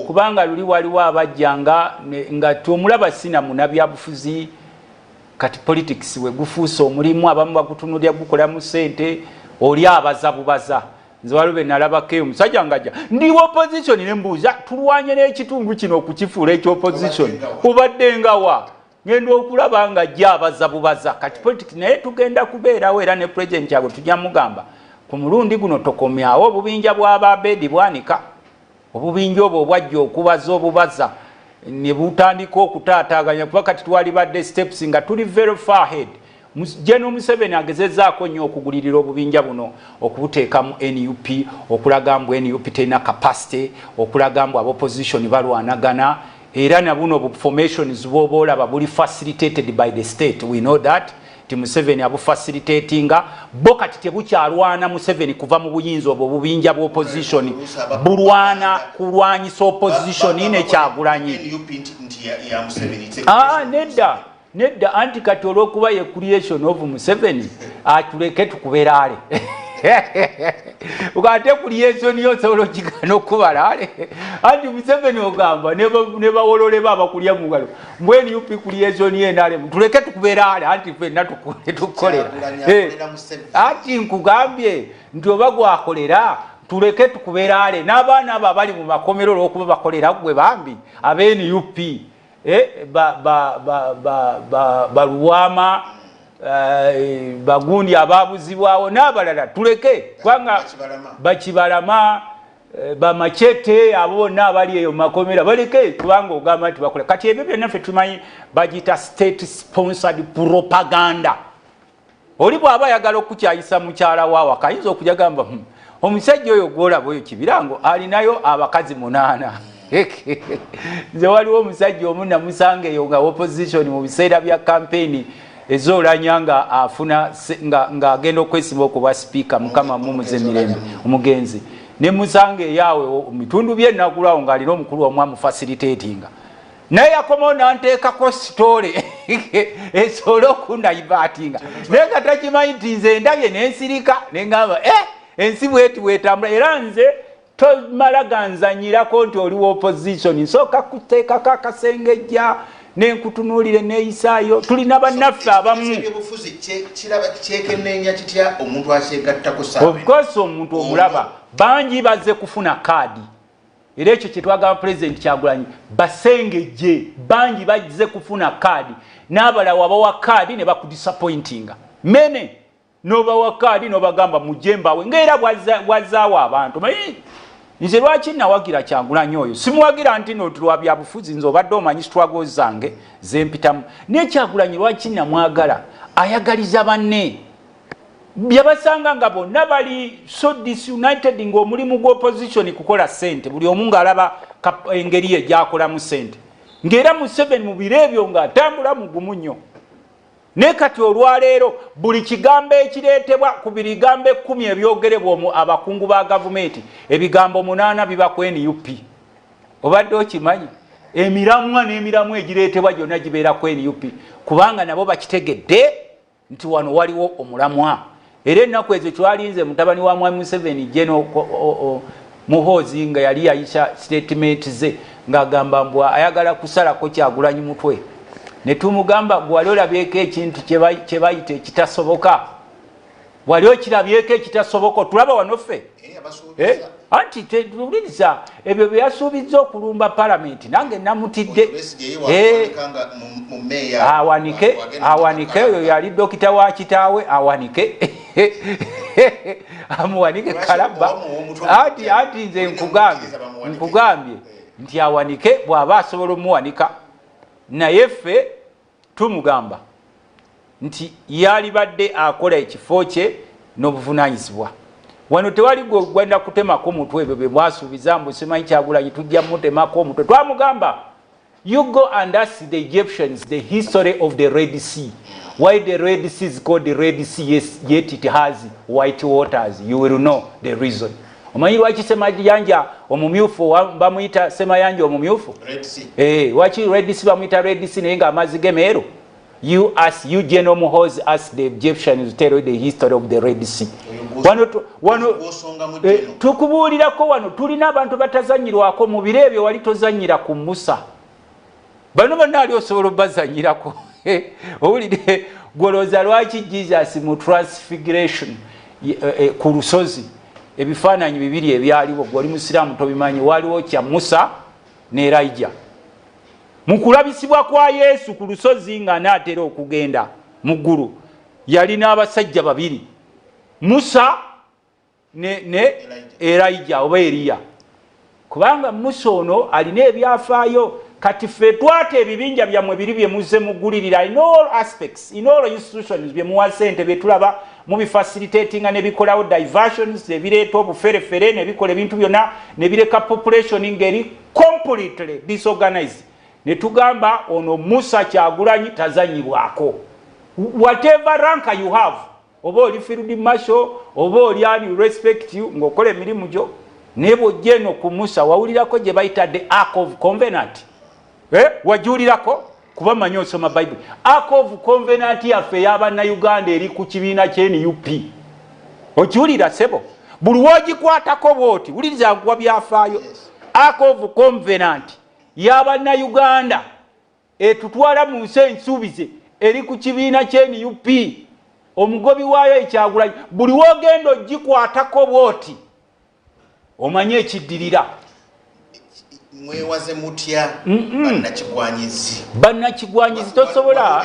kubanga luli waliwo abajjanga nga tomulaba sina munabyabufuzi kati politics we gufuuse omulimu abamu bagutunulya gukola mu ssente oli abazabubaza nze walube nalabako omusajja ngajja ndi opposition ne mbuuza tulwanye n'ekitundu kino okukifuula ekyopposition obadde ngawa ngenda okulaba nga ajja abazabubaza kati politics naye tugenda kubeerawo era ne president yago tujja mugamba ku mulundi guno tokomyawo obubinja bw'ababeedi bwanika obubinja obwo obwajja okubaza obubaza ne butandika okutaataaganya kuba kati twali badde steps nga tuli very far ahead. General Museveni agezezaako nnyo okugulirira obubinja buno okubuteeka mu NUP okulaga mbu NUP terina capacity okulaga mbu opposition balwanagana era na buno formations bw'oba olaba buli facilitated by the state. We know that Museveni abu facilitatinga bo kati tebukyalwana Museveni kuva mu buyinza obwo bubinja bwa opposition bulwana kulwanyisa opposition ne Kyagulanyi nedda anti kati olw'okuba ye creation of Museveni atuleke tukuberale ukate creation yosobola okigana okubalale anti Museveni ogamba ne bawolole baba kulya mugalo mbweni yupi creation yenale tuleke tukuberale anti fenna tukolera ati nkugambye nti oba gwakolera tuleke tukuberale n'abaana abo abali mu makomero olw'okuba bakolera gwe bambi abeni yupi baluwama bagundi ababuzibwawo n'abalala tuleke kubanga bakibalama bamachete abo bonna abali eyo makomera baleke kubanga ogamba nti bakola kati ebyo byonna ffe tumanyi bagita state sponsored propaganda. Oli bw'aba ayagala okukyayisa mukyala waawe akayinza okujja gamba omusajja oyo gwolaba oyo kibirango alinayo abakazi 8. Nze waliwo omusajja omu namusanga eyo nga opposition mu biseera bya campaign ezoolanya nga afuna nga agenda okwesimba okuba speaker mukama mumuze mirembe omugenzi ne musanga eyawe mitundu byennagulawo ng'alina omukulu omwa mu facilitatinga naye yakomawo nanteekako sitole esobola okundayivatinga naye nga takimanyi nti nze ndabye nensirika nengamba ensi bweti bwetambula era nze tomala ganzanyirako nti oliwo opposition nsooka kuteekako akasengejja nenkutunuulire neeyisaayo tulina bannaffe abamu of course omuntu omulaba bangi bazze kufuna kaadi era ekyo kyetwagamba president Kyagulanyi basengejje bangi bazze kufuna kaadi n'abala wabawa kaadi ne bakudisappointinga mene n'obawa kaadi n'obagamba mujembawe ng'era bwazaawo abantu manyi nze lwaki nawagira Kyagulanyi oyo simuwagira nti notulwa byabufuzi nze obadde omanyi struggle zange zempitamu ne Kyagulanyi lwaki namwagala ayagaliza banne byabasanga nga bonna bali so disunited ng'omulimu gw'opposition kukola ssente buli omu ng'alaba engeri egyakolamu ssente ng'era Museveni mu biro ebyo ng'atambula mugumu nnyo ne kati olwaleero buli kigambo ekireetebwa ku bigambo 10 ebyogerebwa abakungu ba gavumenti ebigambo 8 biba ku NUP obadde okimanyi emiramwa n'emiramwa egireetebwa gyonna gibeera ku NUP kubanga nabo bakitegedde nti wano waliwo omulamwa era ennaku ezo twalinze mutabani wa Mwami Museveni General Muhoozi nga yali yayisa statement ze ng'agamba mbu ayagala kusalako Kyagulanyi mutwe ne tumugamba gwali olabyeko ekintu kye bayita ekitasoboka wali okirabyeko ekitasoboka tulaba wano ffe anti tuwuliriza ebyo bye yasuubizza okulumba palamenti nange namutidde awanike oyo yali dokita wa kitaawe awanike amuwanike kalabba anti nze nkugambye nti awanike bw'aba asobola omuwanika naye ffe tumugamba nti yalibadde akola ekifo kye n'obuvunaanyizibwa wano tewali gwenda kutemako omutwe ebyo bye mwasuubiza mbu simanyi Kyagulanyi tujja mutemako omutwe twamugamba you go and ask the Egyptians the history of the Red Sea why the Red Sea is called the Red Sea yet it has white waters you will know the reason. Omanyi lwaki Semayanja omumyufu bamuyita Semayanja omumyufu? Red Sea. Waki Red Sea bamuyita Red Sea naye nga amazzi gemeero? you General Muhoozi ask the Egyptians to tell you the history of the Red Sea. Tukubuulirako wano tulina abantu batazanyirwako mu biro ebyo wali tozanyira ku Musa. Bano bonna ali osobola bazanyirako. Owulire gwolooza lwaki Jesus mu Transfiguration ku lusozi ebifaananyi bibiri ebyaliwo gwoli musiraamu tobimanyi waliwo kya Musa ne Elijah. Mu kulabisibwa kwa Yesu ku lusozi nga anaatera okugenda mu ggulu yali n'abasajja babiri Musa ne Elijah oba Eliya. Kubanga Musa ono alina ebyafaayo kati ffe twate ebibinja byammwe biri bye muzze muggulirira in all aspects in all institutions bye muwa ssente bye tulaba mubifacilitatinga ne bikolawo diversions ne bireeta obuferefere ne bikola ebintu byonna ne bireka population ngeri completely disorganized. Ne tugamba ono Musa Kyagulanyi tazanyibwako. Whatever rank you have, oba oli field marshal, oba oli ani respect you, ng'okola emirimu gyo, nebo jeno ku Musa wawulirako gye bayita the Ark of Covenant. Wajulirako? Kuba manyi osoma Bible. Ark of Covenant yaffe y'Abannayuganda eri ku kibiina ky'NUP. Okiwulira sebo? Buli wogikwatako bw'oti, wuliriza nkuwa byafaayo. Ark of Covenant y'Abannayuganda etutwala mu nsi ensuubize eri ku kibiina ky'NUP. Omugobi waayo Ekyagulanyi buli wogenda ogikwatako bw'oti omanye ekiddirira. Mwewaze mutya bannakigwanyizi tosobola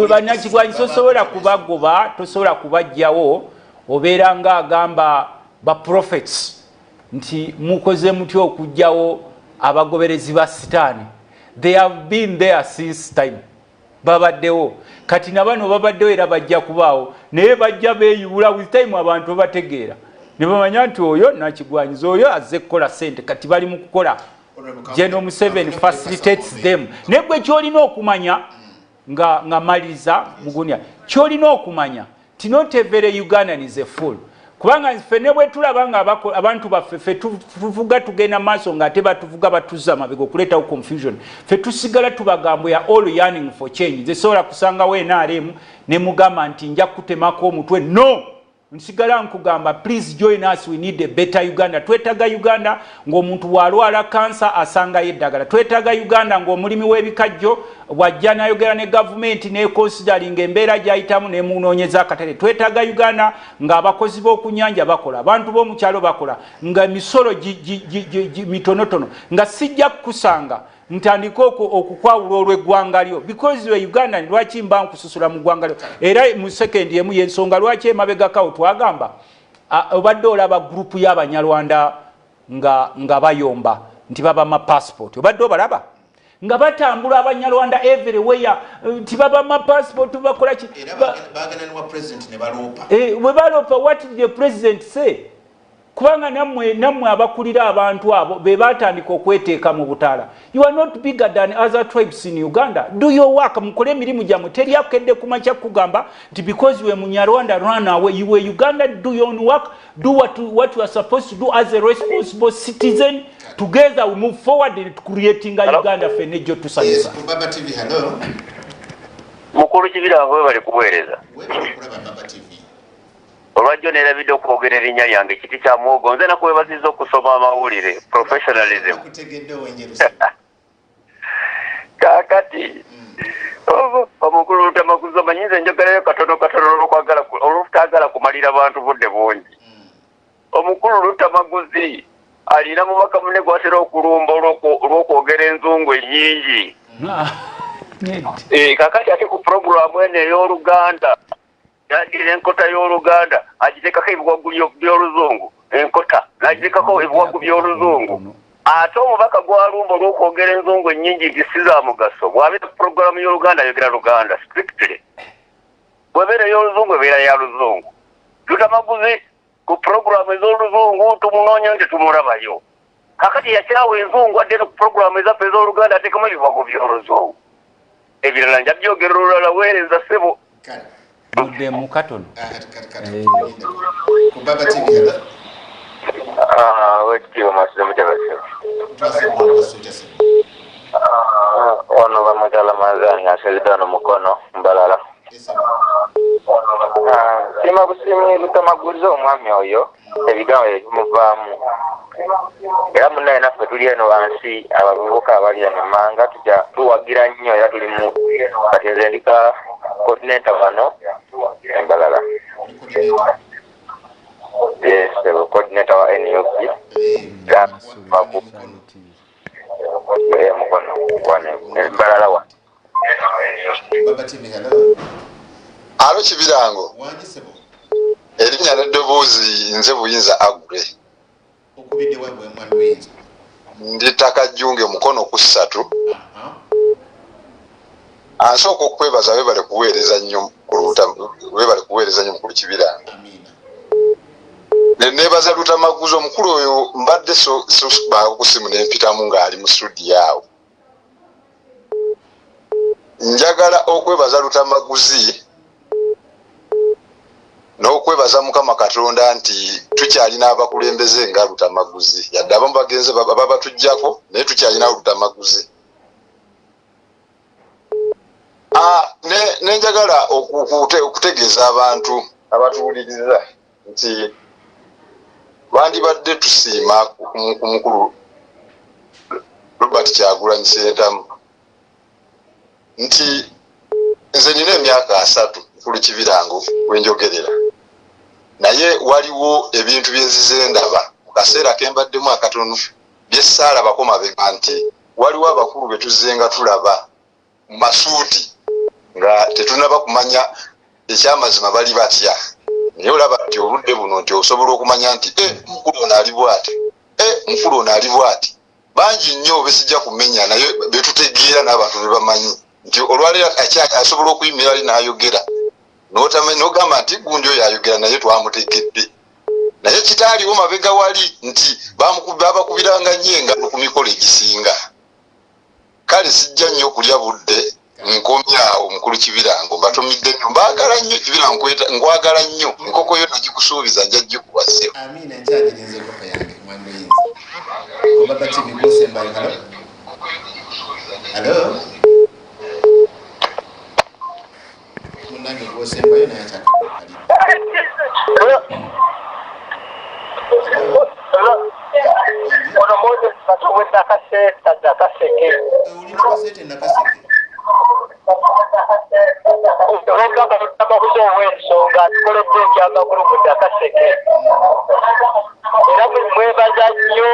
bannakigwanyizi tosobola kubagoba tosobola kubajjawo obeera nga agamba ba prophets nti mukoze mutya okujjawo abagoberezi ba Sitaani. They have been there since time. Babaddewo kati nabano babaddewo era bajja kubaawo naye bajja beeyubula with time abantu bategeera ne bamanya nti oyo nakigwanyiza oyo azze kukola ssente kati bali mu kukola. General Museveni facilitates them. Negwe kyolina okumanya nga maliriza mugunya kyolina okumanya ti not every Ugandan is a fool. Kubanga ffe ne bwe tulaba nga abantu baffe ffe tuvuga tugenda maaso nga ate batuvuga batuza mabega okuleetawo confusion. Ffe tusigala tubagamba ya all yearning for change. Nze sobola kusangawo NRM ne mugamba nti nja kutemako omutwe. No! Nsigala nkugamba please join us, we need a better Uganda. Twetaga Uganda ng'omuntu walwala kansa asanga eddagala. Twetaga Uganda ng'omulimi w'ebikajjo wajja n'ayogera ne government ne considering embeera gy'ayitamu ne munoonyeza akatale. Twetaga Uganda ng'abakozi b'okunyanja bakola, abantu b'omu kyalo bakola, nga misolo mitonotono, nga sijja kukusanga ntandika okukwawula olw'eggwanga lyo because we Uganda lwaki mba nkususula mu ggwanga lyo. Era mu second emu y'ensonga lwaki emabegakawo twagamba obadde olaba gurupu y'Abanyarwanda nga bayomba nti baba ma passport. Obadde obalaba nga batambula Abanyarwanda everywhere nti baba ma passport bakola ki bagananwa president ne baloopa. We baloopa. What did the president say? Kubanga namwe abakulira abantu abo be batandika okweteeka mu butaala. You are not bigger than other tribes in Uganda. Do your work. Mukole emirimu gyammwe. Teri akedde kumakya kugamba nti because you are Munyarwanda run away. You were Uganda, do your own work. Do what you are supposed to do as a responsible citizen. Together we move forward in creating a Uganda fenejo to sanyusa. Yes, Baba TV, hello. Mukulu kibira ngwe bali kuweereza. Wewe kulaba Baba TV. Olwajjo nerabidde okwogera erinnya lyange kiti kya mwogo nze nakwebaziza okusoma amawulire professionalism. Kakati omukulu Lutamaguzi manyize njogerayo katono olw'obutagala kumalira abantu budde bungi. Omukulu Lutamaguzi alina mubaka munne gw'atera okulumba olw'okwogera enzungu ennyingi. Kakati ate ku puroguramu eno ey'Oluganda yagira enkota y'Oluganda agitekako ebiwagu by'Oluzungu enkota n'agitekako ebiwagu by'Oluzungu ate omubaka gw'alumba olw'okwogera enzungu ennyingi nti si za mugaso bw'abeera puroguramu y'Oluganda ayogera Luganda strictly bw'ebeera ey'Oluzungu ebeera ya Luzungu. Lutamaguzi ku puroguramu ez'Oluzungu tumunoonya nti tumulabayo kakati yakyawa enzungu adde ku puroguramu ezaffe ez'Oluganda ateekamu ebiwagu by'Oluzungu ebirala nja byogera olulala weereza ssebo. Budde mukatono. Baba TV, hello. Wekitiibwa Masiro Mutabase. Ono bamwagala Mazani aseredano mukono mbalala. Sima busimi lutamaguzo omwami oyo ebigambo ebimuvaamu. Era munnaye naffe tuli eno wansi abavubuka abali emanga tujja tuwagira nnyo era tuli mu kati nze ndika continental wano embalala. Yes, the coordinator wa NUP. Baba TV, hello. Alo Kibirango. Wanyisebo. Erinnya n'eddoboozi nze Buyinza Agure. Okubidde wabwe mwana Buyinza. Ndi Takajjunge mukono ku 3. Ansooka okwebaza webale kuweereza nnyo ku Lutamu, webale kuweereza nnyo mukulu Kibirango. Amina. Nebaza Lutamaguzi omukulu oyo mbadde so baako ku simu n'empitamu ng'ali mu studio awo. Njagala okwebaza Lutamaguzi n'okwebaza Mukama Katonda nti tukyalina abakulembeze nga Lutamaguzi. Yadde abamu bagenze baba batujjako naye tukyalina Lutamaguzi. Nenjagala okutegeeza abantu abatuwuliriza nti bandibadde tusiima ku mukulu Robert Kyagulanyi Ssentamu nti nze nina emyaka 3 mukulu Kibirango wenjogerera naye waliwo ebintu byenzize ndaba mu kaseera kembaddemu akatono byessaala bakoma bega nti waliwo abakulu betuzenga tulaba mu masuuti nga tetunaba kumanya ekyamazima bali batya. Naye olaba nti obudde buno nti osobola okumanya nti mukulu ono ali bw'ati, mukulu ono ali bw'ati. Bangi nnyo besijja kumenya naye betutegeera n'abantu be bamanyi nti olwaleero asobola okuyimira ali n'ayogera n'ogamba nti gundi oyo ayogera naye twamutegedde. Naye kitaaliwo mabega wali nti babakubiranga nnyo engalo ku mikolo egisinga. Kale sijja nnyo okulya budde nkomyawo mukulu Kibirango batumidde nnyo mbaagala nnyo Kibirango nkwagala nnyo nkoko yo nagikusuubiza nja gikuwase. Amina nkyagiriza enkoko yange mwana Buyinza. Ku Baba TV Gwosembayo, hello. Hello. Munange Gwosembayo naye akyaka. Ono Moses Katoweta Kaseta Dakaseke. Ulina kasete nakaseke. Olwogamba Lutamaguzi ow'ensonga tukoledde ekyamagulu mu Dakaseke. Era mwebaza nnyo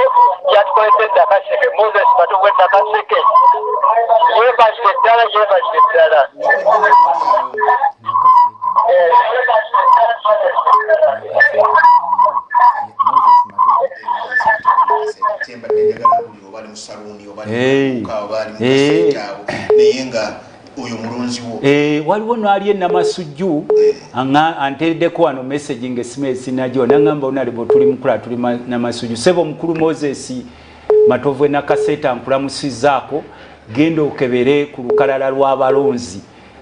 kyatukoledde Dakaseke Moses Katoweta Kaseke. Yeebazibwe ddala yeebazibwe ddala. Waliwo n'ali Namasujju anteereddeko wano message ng'essimu esinajo n'angamba onalibo tuli mukula tuli Namasujju sebo mukulu Moses Matovu na Kaseta nkulamusizzaako genda okebere ku lukalala lw'abalonzi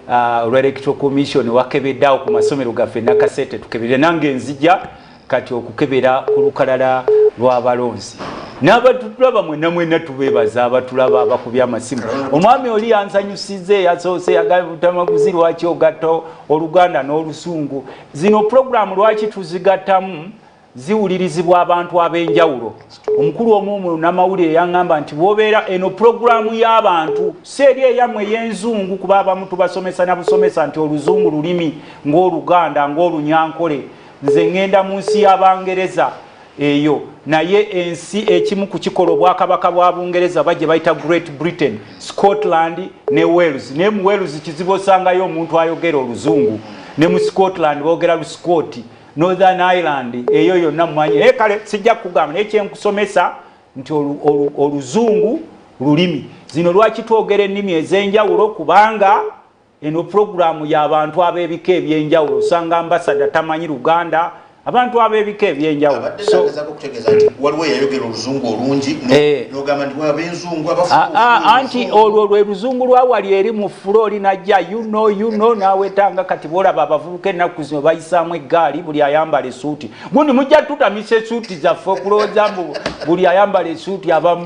olwa Electoral Commission wakebeddawo ku masomero gaffe na Kasete tukebere nange nzija kati okukebera ku lukalala lw'abalonzi. N'abatulaba mwena tubebaza abatulaba abakubya amasimu. Omwami oli yanzanyusize yasoose yagamba Lutamaguzi lwaki ogatta Oluganda n'Olusungu. Zino program lwaki tuzigattamu ziwulirizibwa abantu ab'enjawulo. Omukulu omumu n'amawulire yangamba nti bw'obeera eno programu y'abantu seeri eyammwe y'enzungu kuba abamu tubasomesa na busomesa nti Oluzungu lulimi ng'Oluganda ng'Olunyankole. Nze ngenda mu nsi y'Abangereza eyo naye ensi ekimu ku kikola Obwakabaka bwa Bungereza bajje bayita Great Britain, Scotland ne Wales. Ne mu Wales kizibu osangayo omuntu ayogera Oluzungu, ne mu Scotland boogera Luscoti, Northern Ireland eyo yonna mumanyi. Kale sijja kugamba naye kyenkusomesa nti Oluzungu lulimi. Zino lwaki twogera ennimi ez'enjawulo kubanga eno programu y'abantu ab'ebika eby'enjawulo. Osanga ambasada tamanyi Luganda, abantu ab'ebika ebyenjawulo anti olwo lwe luzungu lwawali eri mu fulori najja you know nawetanga kati bolaba abavubuka ennaku zino bayisaamu eggaali buli ayambala esuuti gundi mujja tutamisa esuuti zaffe okulowooza buli ayambala esuuti aba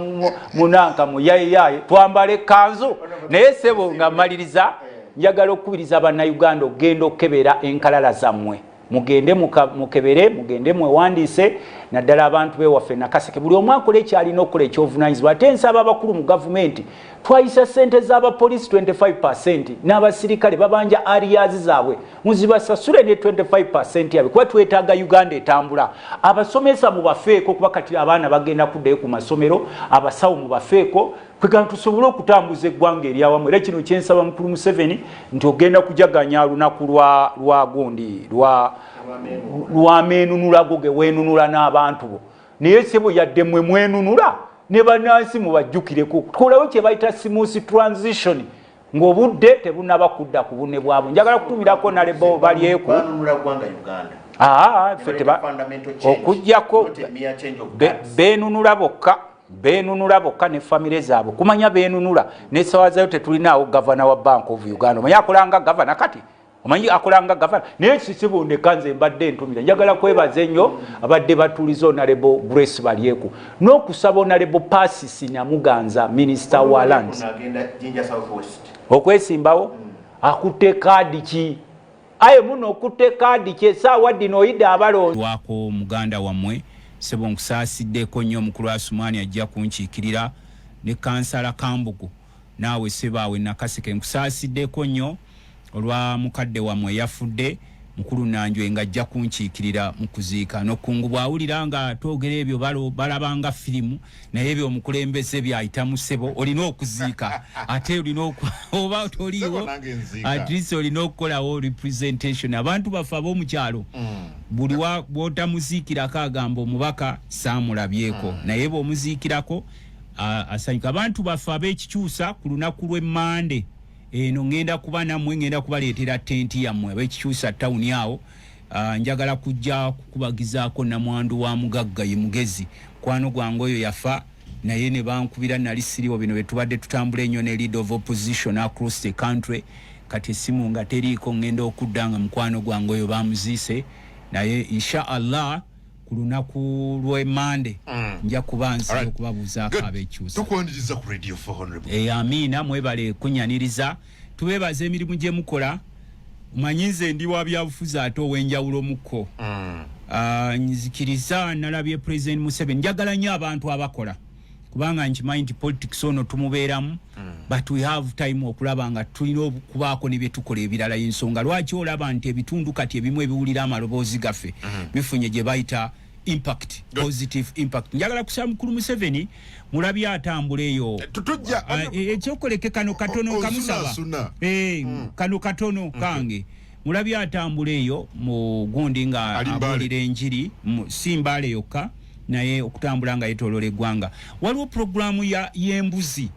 munanka muyayeyaye twambala ekkanzu naye sebo nga maliriza njagala okukubiriza bannayuganda okugenda okukebera enkalala zammwe mugende mukebere mugende mwewandiise naddala abantu bewaffe Nakaseke buli omu akola ekyalina okukola ekyovunaanyizibwa ate nsaba abakulu mu gavumenti twayisa ssente z'abapoliisi 25% n'abasirikale babanja ariyazi zaabwe muzibasasule ne 25% yabe kuba twetaaga Uganda etambula abasomesa mubafeeko kuba kati abaana bagenda kuddayo ku masomero abasawo mubafeeko kwegana tusobole okutambuza eggwanga eryawamu era kino kyensaba mukulu Museveni nti ogenda kujaganya lunaku lwa gundi lwa meenunula goge weenunula n'abantu bo naye sebo yadde mwe mwenunula ne bannansi mubajjukireko tukolawo kye bayita smooth transition ng'obudde tebunaba kudda ku bunne bwabwe njagala kutumirako nalebo balyeko okujjako beenunula bokka ne famire zaabwe kumanya beenunula n'essawa zayo tetulinaawo gavana wa Bank of Uganda omanyi akolanga gavana kati omanyi akolanga gavana naye kisibondeka nze mbadde ntumira njagala kwebaza ennyo abadde batuliza Honorable Grace Balyeku n'okusaba Honorable Pasisi Namuganza Minister wa Land okwesimbawo akutte kaadi ki aye muno okutte kaadi ki essaawa dino oyidde abalondwako muganda wammwe sebo nkusaasiddeeko nnyo omukulu Asumani ajja kunkiikirira ne kansala Kambugu naawe sebaawe Nakaseke nkusaasiddeeko nnyo olwa mukadde wamwe yafudde mukulu Nanjwe nga ajja kunkiikirira mu kuziika n'okungu bwawulira nga twogera ebyo balabanga firimu naye ebyo omukulembeze byayita mu ssebo olina okuziika ate olina oba toliiwo at least olina okukolawo representation abantu baffe ab'omukyalo buli bw'otamuziikirako agamba omubaka saamulabyeko naye bw'omuziikirako asanyuka abantu baffe ab'ekikyusa ku lunaku lw'Emmande eno ngenda kuba namwe ngenda kubaleetera tenti yammwe abekikyusa tawuni awo njagala kujja kukubagizaako namwandu wa mugagga ye mugezi kwano gwange oyo yafa naye ne bankubira nali siriwo bino betubadde tutambula ennyo ne lead of opposition across the country kati esimu nga teriiko ngenda okuddanga mukwano gwange oyo bamuziise naye insha Allah ku lunaku lw'Emmande nja kuba nsiba okubabuuzaako abekyusa tukwaniriza ku radio for honorable amiina mwebale kunyaniriza tubeebaza emirimu gye mukola manyi nze ndi wa byabufuzi ate ow'enjawulo mukko nzikiriza nalabye President Museveni njagala nnyo abantu abakola kubanga nkimanyi nti politics ono tumubeeramu but we have time okulaba nga tulina okubaako ne bye tukola ebirala y'ensonga lwaki olaba nti ebitundu kati ebimu ebiwulira amaloboozi gaffe bifunye gye bayita impact positive impact njagala kusaba mukulu Museveni mulabye atambula eyo ekyokoleke kano katono kamusaba kano katono kange mulabye atambula eyo mu gundi nga abulira enjiri simbaale yokka naye okutambula nga yetolola eggwanga waliwo programu y'embuzi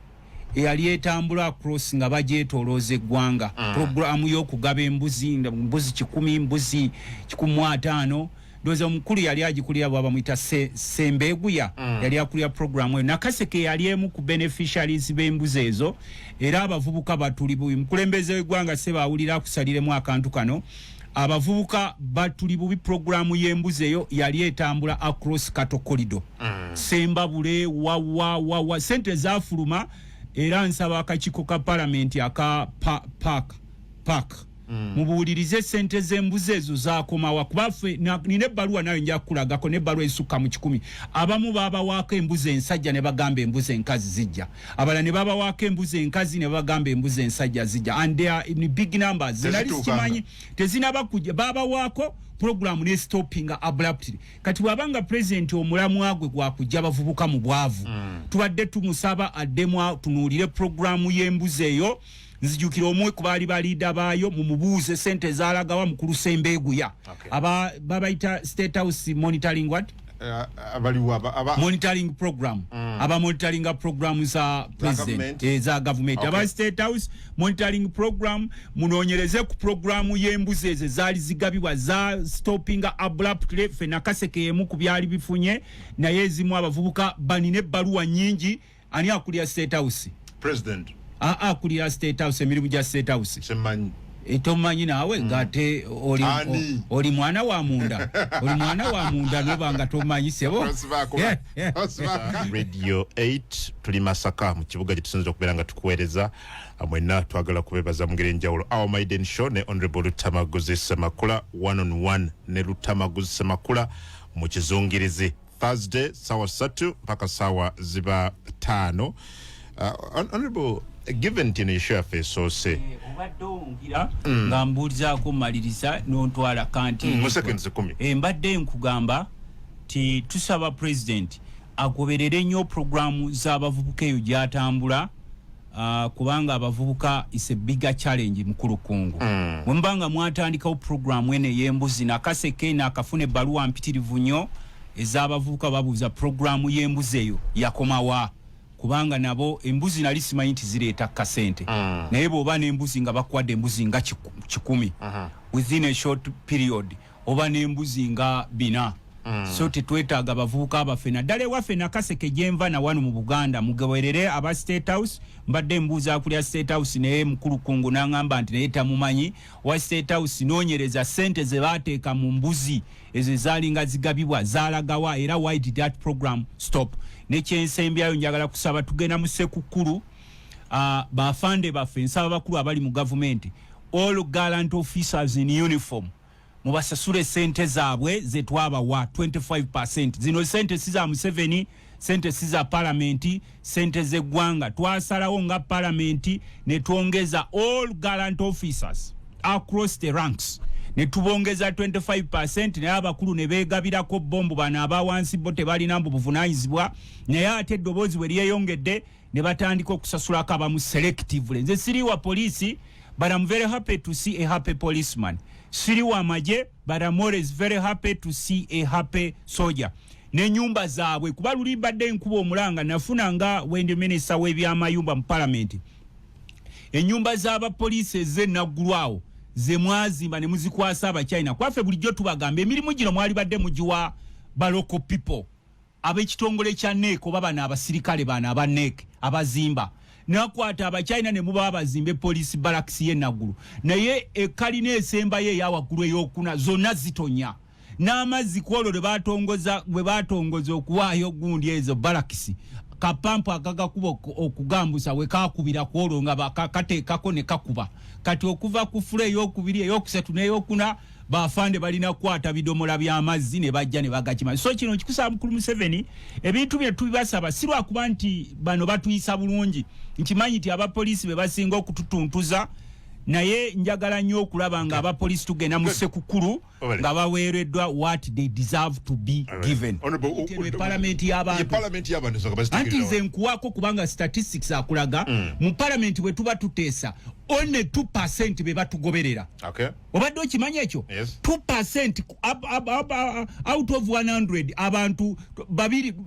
eyali etambula across nga bagyetolooza eggwanga programu y'okugaba embuzi 1,000 mbuzi 150 doza omukulu yali agikulira bwaba muyita Sembeguya yali akulira programu eyo Nakaseke yali emu ku beneficiaries b'embuzi ezo era abavubuka batuli bubi mukulembeze w'eggwanga sebawulira akusaliremu akantu kano abavubuka batuli bubi programu y'embuzi eyo yali etambula across Kato corridor Sembabule wa sente zafuluma era nsaba akakiiko ka parliament aka park mubuulirize sente z'embuzi ezo zakomawa kubaffe nina ebbaluwa nayo nja kukulagako n'ebbaluwa esukka mu 10 abamu babawaako embuzi ensajja ne bagamba embuzi enkazi zijja abala ne babawaako embuzi enkazi ne bagamba embuzi ensajja zijja and they are in big numbers zinali sikimanyi tezinaba kujja babawaako program ne stopping abruptly kati wabanga president omulamu agwe gwakujja bavubuka mu bwavu tubadde tumusaba addemu tunuulire programu y'embuzi eyo nzijukira omwe kubali balida bayo mumubuuze sente zalagawa mukulu Sembeguya babayita state house monitoring what monitoring program aba monitoring program za president za government aba State House monitoring program munonyereze ku program y'embuzi eze zali zigabibwa za stopping abruptly fena kaseke yemu kubyali bifunye na yezimu abavubuka banine baluwa nyingi ani akulia State House president akulia State House emirimu ja State House semanyi etomanyi nawe ngate oli mwana wa munda oli mwana wa munda nobanga tomanyi sebo Radio 8 tuli Masaka mu kibuga gitusinza okubera nga tukuwereza amwena twagala kubebaza mungere njawulo our maiden show ne honorable Lutamaguzi Semakula 1-on-1 ne Lutamaguzi Semakula mu kizungirizi Thursday sawa 3 mpaka sawa ziba 5 honorable given tino issue face ose obadde ngira ngambuliza ko maliriza nontwala kanti mu seconds 10 mbadde nkugamba ti tusaba president agoberere nnyo programu z'abavubuka eyo gyatambula kubanga abavubuka is a bigger challenge mukulu kungu mwembanga mwatandikawo programu ene y'embuzi nakaseke nakafune baluwa mpitirivu nnyo ez'abavubuka babuuza programu y'embuzi eyo yakomawa kubanga nabo embuzi nali simanyi nti zireeta kasente naye bw'oba n'embuzi nga bakwadde embuzi nga 10 within a short period oba n'embuzi nga 4 so tetwetaaga abavubuka abaffe naddala ewaffe nakaseke gyenva na wano mu Buganda mugewerere aba State House mbadde mbuuza akulya State House naye mukulu kungu n'angamba nti naye tamumanyi wa State House noonyereza sente ze baateeka mu mbuzi ezo zaali nga zigabibwa zaalagawa era why did that program stop nekyensembyayo njagala kusaba tugenda mu Sekukulu bafande baffe nsaba bakulu abali mu government all gallant officers in uniform mubasasule sente zaabwe ze twabawa 25%. Zino sente siza Museveni, sente siza parliamenti, sente zeggwanga twasalawo nga parliamenti ne tuongeza all gallant officers across the ranks ne tubongeza 25% naye abakulu ne beegabirako bombo bana abawansi bo tebalina mbu buvunanyizibwa naye ate eddoboozi bwe lyeyongedde ne batandika okusasulako abamu selectively. Nze siri wa polisi but I'm very happy to see a happy policeman. Siri wa maje but I'm always very happy to see a happy soldier. Ne nyumba zaabwe kuba luli badde nkuba omulanga nafuna nga wendi minister w'ebyamayumba mu parliament. Enyumba z'aba police ez'ennaggulwawo ze mwazimba ne muzikwasa abachina kwaffe bulijjo tubagamba emirimu gino mwali badde mugiwa ba local people ab'ekitongole kya NEC oba bano abasirikale bano aba NEC abazimba nakwata abachina ne muba abazimbe police barracks y'ennaggulu naye ekalina esembayo eyawaggulu ey'okuna zonna zitonya n'amazzi kwolwo bwe batongoza okuwaayo gundi ezo barracks kapampu akagakuba okugambusa we kakubira kwolwo nga bakateekako ne kakuba kati okuva ku fule ey'okubiri ey'okusatu n'ey'okuna bafande balina kwata bidomola by'amazzi ne bajja ne bagakima. So kino kikusaba mukulu Museveni ebintu bye tubasaba sirwa kuba nti bano batuyisa bulungi nkimanyi nti abapolisi be basinga okututuntuza naye njagala nnyo okulaba nga abapolisi tugenda mu Sekukulu nga baweereddwa what they deserve to be given. Parliament y'abantu anti nze nkuwako kubanga statistics akulaga mu parliament bwe tuba tuteesa only 2% be batugoberera. Okay. Obadde okimanyi ekyo? Yes. 2% out of 100 abantu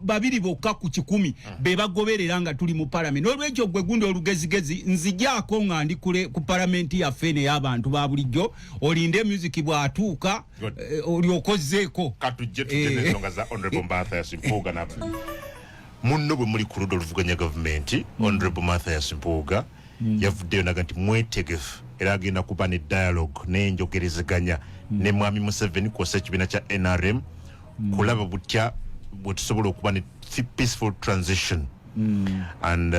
babiri bokka ku 100 be bagoberera nga tuli mu parliament. Olwekyo gwe gundi olugezigezi nzijaako nga ndi ku parliament yaffe ne y'abantu ba bulijjo olinde music bw'atuuka olyokozeeko katujje tutenezo za honorable Mathias Mpuuga na munno bwe muli ku ludda oluvuganya gavumenti honorable Mathias Mpuuga yavuddeyo naga nti mwetegefu era agenda kuba ne dialogue n'enjogerezeganya ne mwami Museveni kw'ossa ekibiina kya NRM kulaba butya bwe tusobola okuba ne peaceful transition. And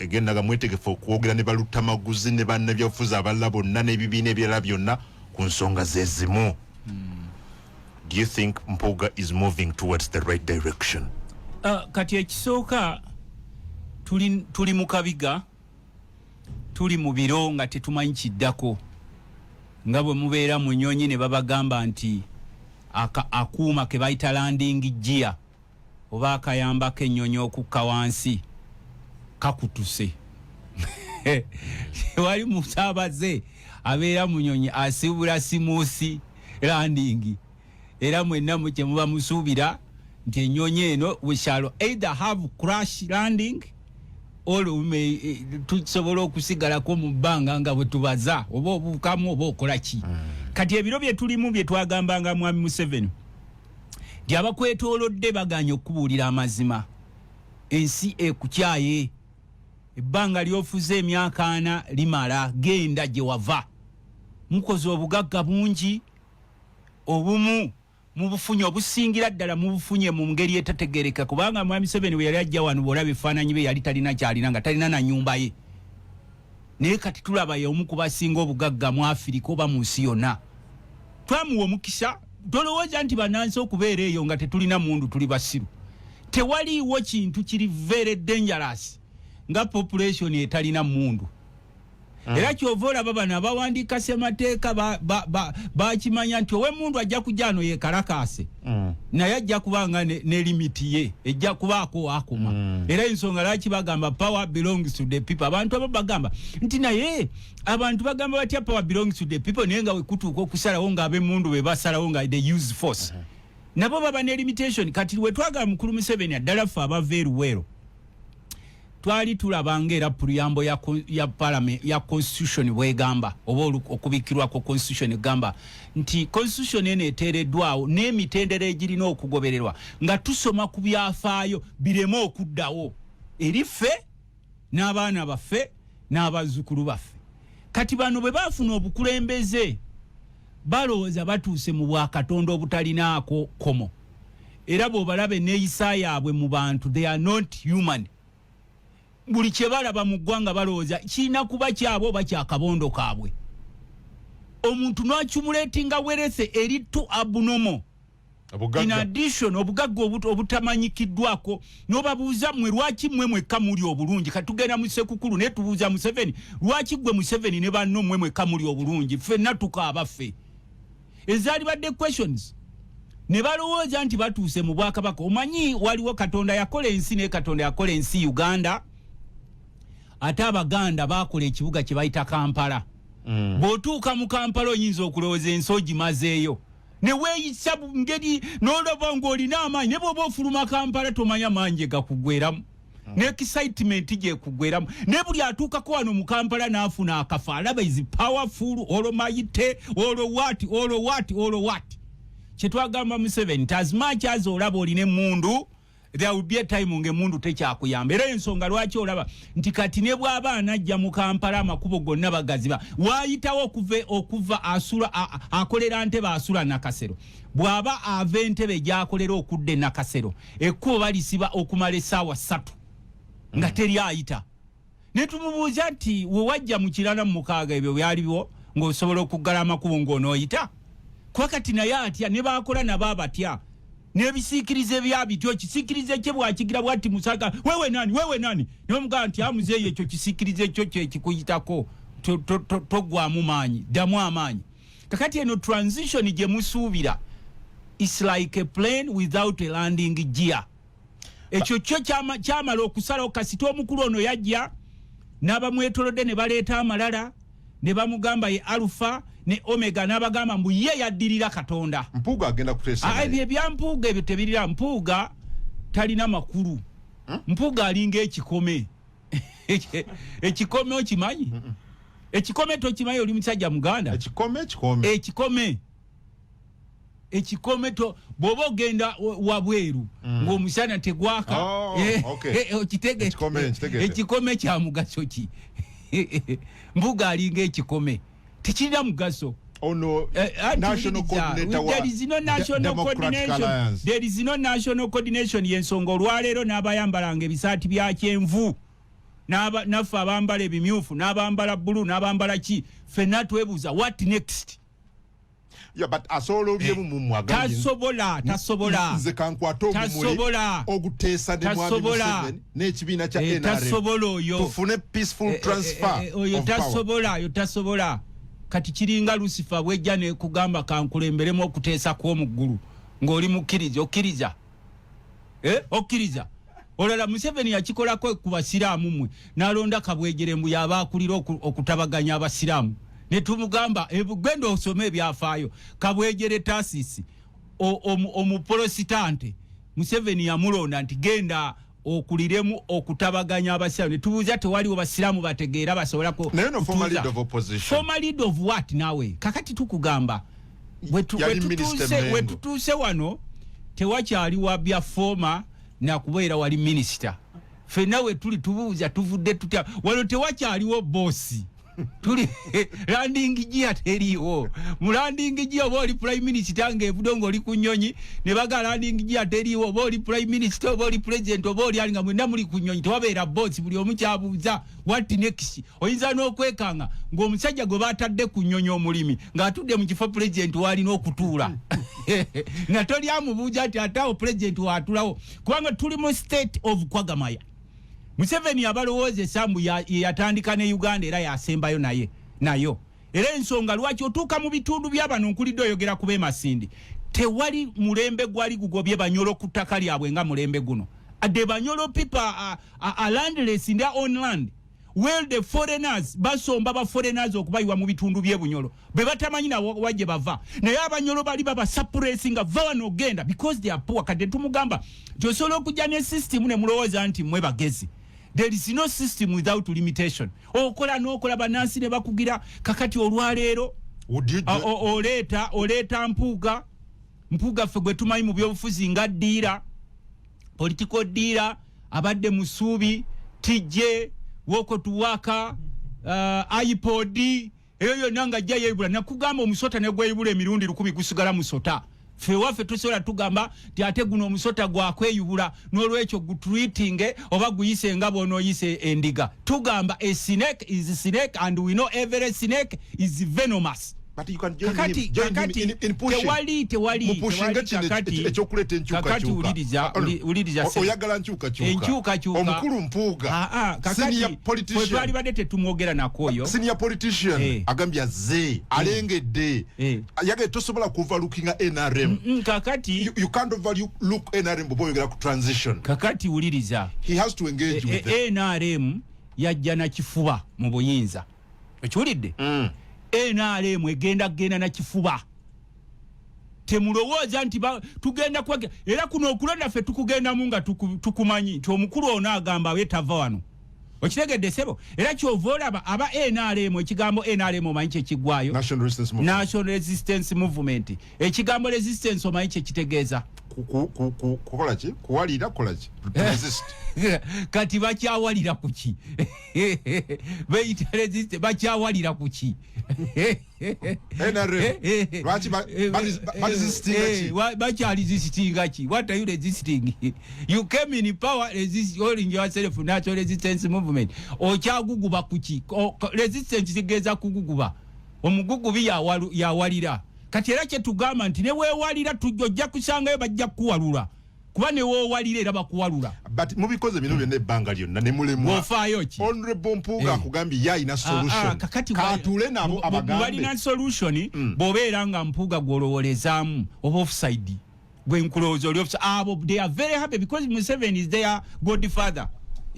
again naga mwetegefu okwogera ne balutamaguzi ne bannabyabufuzi abalala bonna n'ebibiina ebirala byonna ku nsonga zezimu. Do you think Mpuuga is moving towards the right direction? Kati ekisooka tuli mu kabiga tuli mu biro nga tetumanyi kiddako nga bwe mubeera mu nnyonyi ne babagamba nti akuuma ke bayita landing gear oba akayambako ennyonyi okukka wansi kakutuse wali musaabaze abeera mu nnyonyi asibula simuusi landing era mwenna kye muba musuubira nti ennyonyi eno we shall either have crash landing or tusobola okusigalako mu bbanga nga bwe tubaza oba obukamu oba okola ki. Kati ebiro bye tulimu bye twagambanga mwami Museveni nti abakwetoolodde baganye okubuulira amazima. Ensi ekukyaye, ebbanga lyofuze emyaka 4 limala, genda gye wava. Mukoze obugagga bungi, obumu mubufunye obusingira ddala mubufunye mu ngeri etategereka, kubanga mwami Museveni we yali ajja wano bw'olaba ebifaananyi bye yali talina kyalina nga talina na nyumba ye. Naye kati tulaba ye omu ku basinga obugagga mu Afirika oba mu nsi yonna. Twamuwa omukisa, tolowooza nti bannansi okubeera eyo nga tetulina mundu tuli basiru. Tewaliiwo kintu kiri very dangerous nga population etalina mundu. Era kyova olaba bano abawandiika ssemateeka bakimanya nti owe mundu ajja kujja ano yekalakaase naye ajja kubanga ne limiti ye ejja kubaako akoma. Era ensonga lwaki bagamba power belongs to the people. Abantu abo bagamba nti naye abantu bagamba batya power belongs to the people naye nga wekutuuka okusalawo nga ab'emundu be basalawo nga they use force. Nabo baba ne limitation. Kati we twagala mukulu Museveni addala ffe abava eruweero twali tulabanga era preamble ya parliament ya constitution bwegamba oba okubikirwa ko constitution egamba nti constitution ene eteereddwawo n'emitendera egirina okugobererwa nga tusoma ku byafaayo bireme okuddawo eri ffe n'abaana baffe n'abazzukulu baffe. Kati bano bwe baafuna obukulembeze balowooza batuuse mu bwakatonda obutalinaako komo, era bw'obalabe n'eyisa yaabwe mu bantu they are not human. Buli kye balaba mu ggwanga balowooza kirina kuba kyabwe oba kyakabondo kaabwe. Omuntu n'akumuleetinga werese eri tu abnormal. In addition obugagga obutamanyikiddwako n'obabuuza mmwe lwaki mmwe mwekka muli obulungi. Katugenda mu Sekukulu ne tubuuza Museveni lwaki gwe Museveni ne banno mmwe mwekka muli obulungi ffenna tukaaba ffe. Ezaali badde questions. Ne balowooza nti batuuse mu Bwakabaka. Omanyi waliwo Katonda yakola ensi ne Katonda yakola ensi Uganda. Ate Abaganda bakola ekibuga kye bayita Kampala. Bw'otuuka mu Kampala oyinza okulowooza ensi ogimazeeyo. Ne weeyisa ngeri n'olaba ng'olina amaanyi ne bw'oba ofuluma Kampala tomanya mangi gakugweramu. Ne excitement gye kugweramu. Ne buli atuukako wano mu Kampala n'afuna akafa alaba is powerful olwo mayite olwo what. Kye twagamba Museveni as much as olaba olina emmundu there will be a time ng'emmundu tekyakuyamba. Era ensonga lwaki olaba nti kati ne bw'aba anajja mu Kampala amakubo gonna bagaziba waayitawo okuva asula akolera Ntebe asula Nakasero. Bw'aba ava Entebbe gy'akolera okudda Nakasero ekkubo balisiba okumala essaawa 3 nga teri ayita. Ne tumubuuza nti we wajja mu 46 ebyo byaliwo ng'osobola okuggala amakubo ng'onooyita. Kwa kati naye atya ne baakola nabo abatya n'ebisiikirize byabityo kisiikirize kye bwakigira bwati Musaga wewe nani ne bamugamba nti amuzeeyo ekyo kisiikirize kyo kye kikuyitako togwamu maanyi ddamu amaanyi. Kakati eno transition gye musuubira is like a plane without a landing gear. Ekyo kyo kyamala okusalawo kasita omukulu ono yajja n'abamwetolodde ne baleeta amalala ne bamugamba ye Alpha ne Omega n'abagamba mbu ye yaddirira Katonda. Mpuuga agenda kuteesa ebyo bya Mpuuga ebyo tebirira. Mpuuga talina makulu. Mpuuga alinga ekikome. Ekikome okimanyi? Ekikome tokimanyi oli musajja Muganda? Ekikome to bw'oba ogenda wabweru ng'omusana tegwaka okitege ekikome kya mugaso ki? Mpuuga alinga ekikome tekirina mugaso. National coordinator there is no national coordination. There is no national coordination. Yensonga olwaleero n'abayambalanga ebisaati bya kyenvu naffe abambala ebimyufu n'abambala bbulu n'abambala ki ffenna twebuuza what next? Yeah, but asolo byemu mumwaganyi tasobola nze kankwata ogumuli oguteesa ne mwami Museveni n'ekibiina kya NRM tufune peaceful transfer oyo tasobola. Kati kiringa Lucifer bwejja ne kugamba kankulemberemu okuteesa kw'omu ggulu ng'oli mukkiriza okkiriza. Olala Museveni yakikolako ku basiraamu mmwe n'alonda Kabwejere mbu yaba akulira okutabaganya abasiraamu. Ne tumugamba gwenda osome ebyafaayo. Kabwejere Taasisi omuprotestante Museveni yamulonda nti genda okuliremu okutabaganya abasiraamu. Netubuuza tewaliwo basiraamu bategeera basobola ko. Naye no former leader of opposition. Former leader of what nawe? Kakati tukugamba. Wetutuuse wano tewakyali wabya former na kubeera wali minister. Fenna we tuli tubuuza tuvudde tutya. Wano tewakyaliwo bossi. Tuli landing gear teriwo. Mu landing gear oba oli prime minister ng'evudongo oli ku nnyonyi ne baga landing gear teriwo oba oli prime minister oba oli president oba oli alinga mwenna muli ku nnyonyi tewabeera boss buli omu kyabuuza what next. Oyinza n'okwekanga ng'omusajja gwe baatadde ku nnyonyi omulimi ng'atudde mu kifo president w'alina okutuula nga toli amubuuza nti ate awo president w'atulawo kubanga tuli mu state of kwagamaya. Museveni abalowooza essambu yatandika ne Uganda era yasembayo nayo. Era ensonga lwaki otuuka mu bitundu by'abano nkulidde oyogera ku Masindi. Tewali mulembe gwali gugobye Banyolo ku ttaka lyabwe nga mulembe guno. The Banyolo people are landless in their own land. Well, the foreigners basomba ba foreigners okubayiwa mu bitundu bye Bunyolo. Be batamanyi na waje bava. Naye Abanyolo bali baba suppressing va no genda because they are poor. Kade tumugamba tosolo okujja ne system ne mulowooza nti mwe bagezi. There is no system without limitation. Okola n'okola banansi ne bakugira kakati olwaleero oleta mpuga ffe gwe tumanyi mu byobufuzi nga ddiira political ddiira abadde musuubi tijje woko tuwaka iPod eyo yonna nga ajja yeebula nakugamba omusota ne gweyibula emirundi 10 gusigala musota. Fe waffe tusobola tugamba ti ate guno omusota gwakweyubula n'olwekyo gutreatinge oba guyise nga bw'onooyise endiga. Tugamba a snake is a snake and we know every snake is venomous. But you can join him in pushing. Tewali ekyokuleta uliriza oyagala nkyuka omukulu mpuuga senior politician twali badde tetumwogera nakoyo senior politician agambya ze alengedde yagala tosobola kuvalukinga NRM kakati you can't overlook NRM boboyogera ku transition kakati uliriza he has to engage with NRM yajja na kifuba mu buyinza ekiwulidde NRM egenda na kifuba. Temulowooza nti tugenda kwage era kuno okulonda ffe tukugenda munga tukumanyi nti omukulu ono agamba abetava wano. Okitegedde sebo era kyovoolaba aba NRM ekigambo NRM omanyi kye kiggwayo National Resistance Movement. Ekigambo resistance omanyi kye kitegeeza kukola ki kuwalira kola ki resist kati bakyawalira kuki beita resist bakyawalira kuki lwaki bakyali resistinga ki what are you resisting? You came in power holding yourself National Resistance Movement. Okyaguguba kuki resistance kitegeeza kuguguba omugugubi yawalira kati era kye tugamba nti ne weewalira tujja kusangayo bajja kuwalula kuba ne weewalira era bakuwalula but mubikoze bino byonna ebbanga lyonna ne mulemwa ofaayo ki Honorable Mpuuga akugambye yalina solution katule nabo abagambe balina solution bw'obeera nga Mpuuga gw'olowoolezaamu oba offside gwe nkulowooza oli offside abo they are very happy because Museveni is their godfather.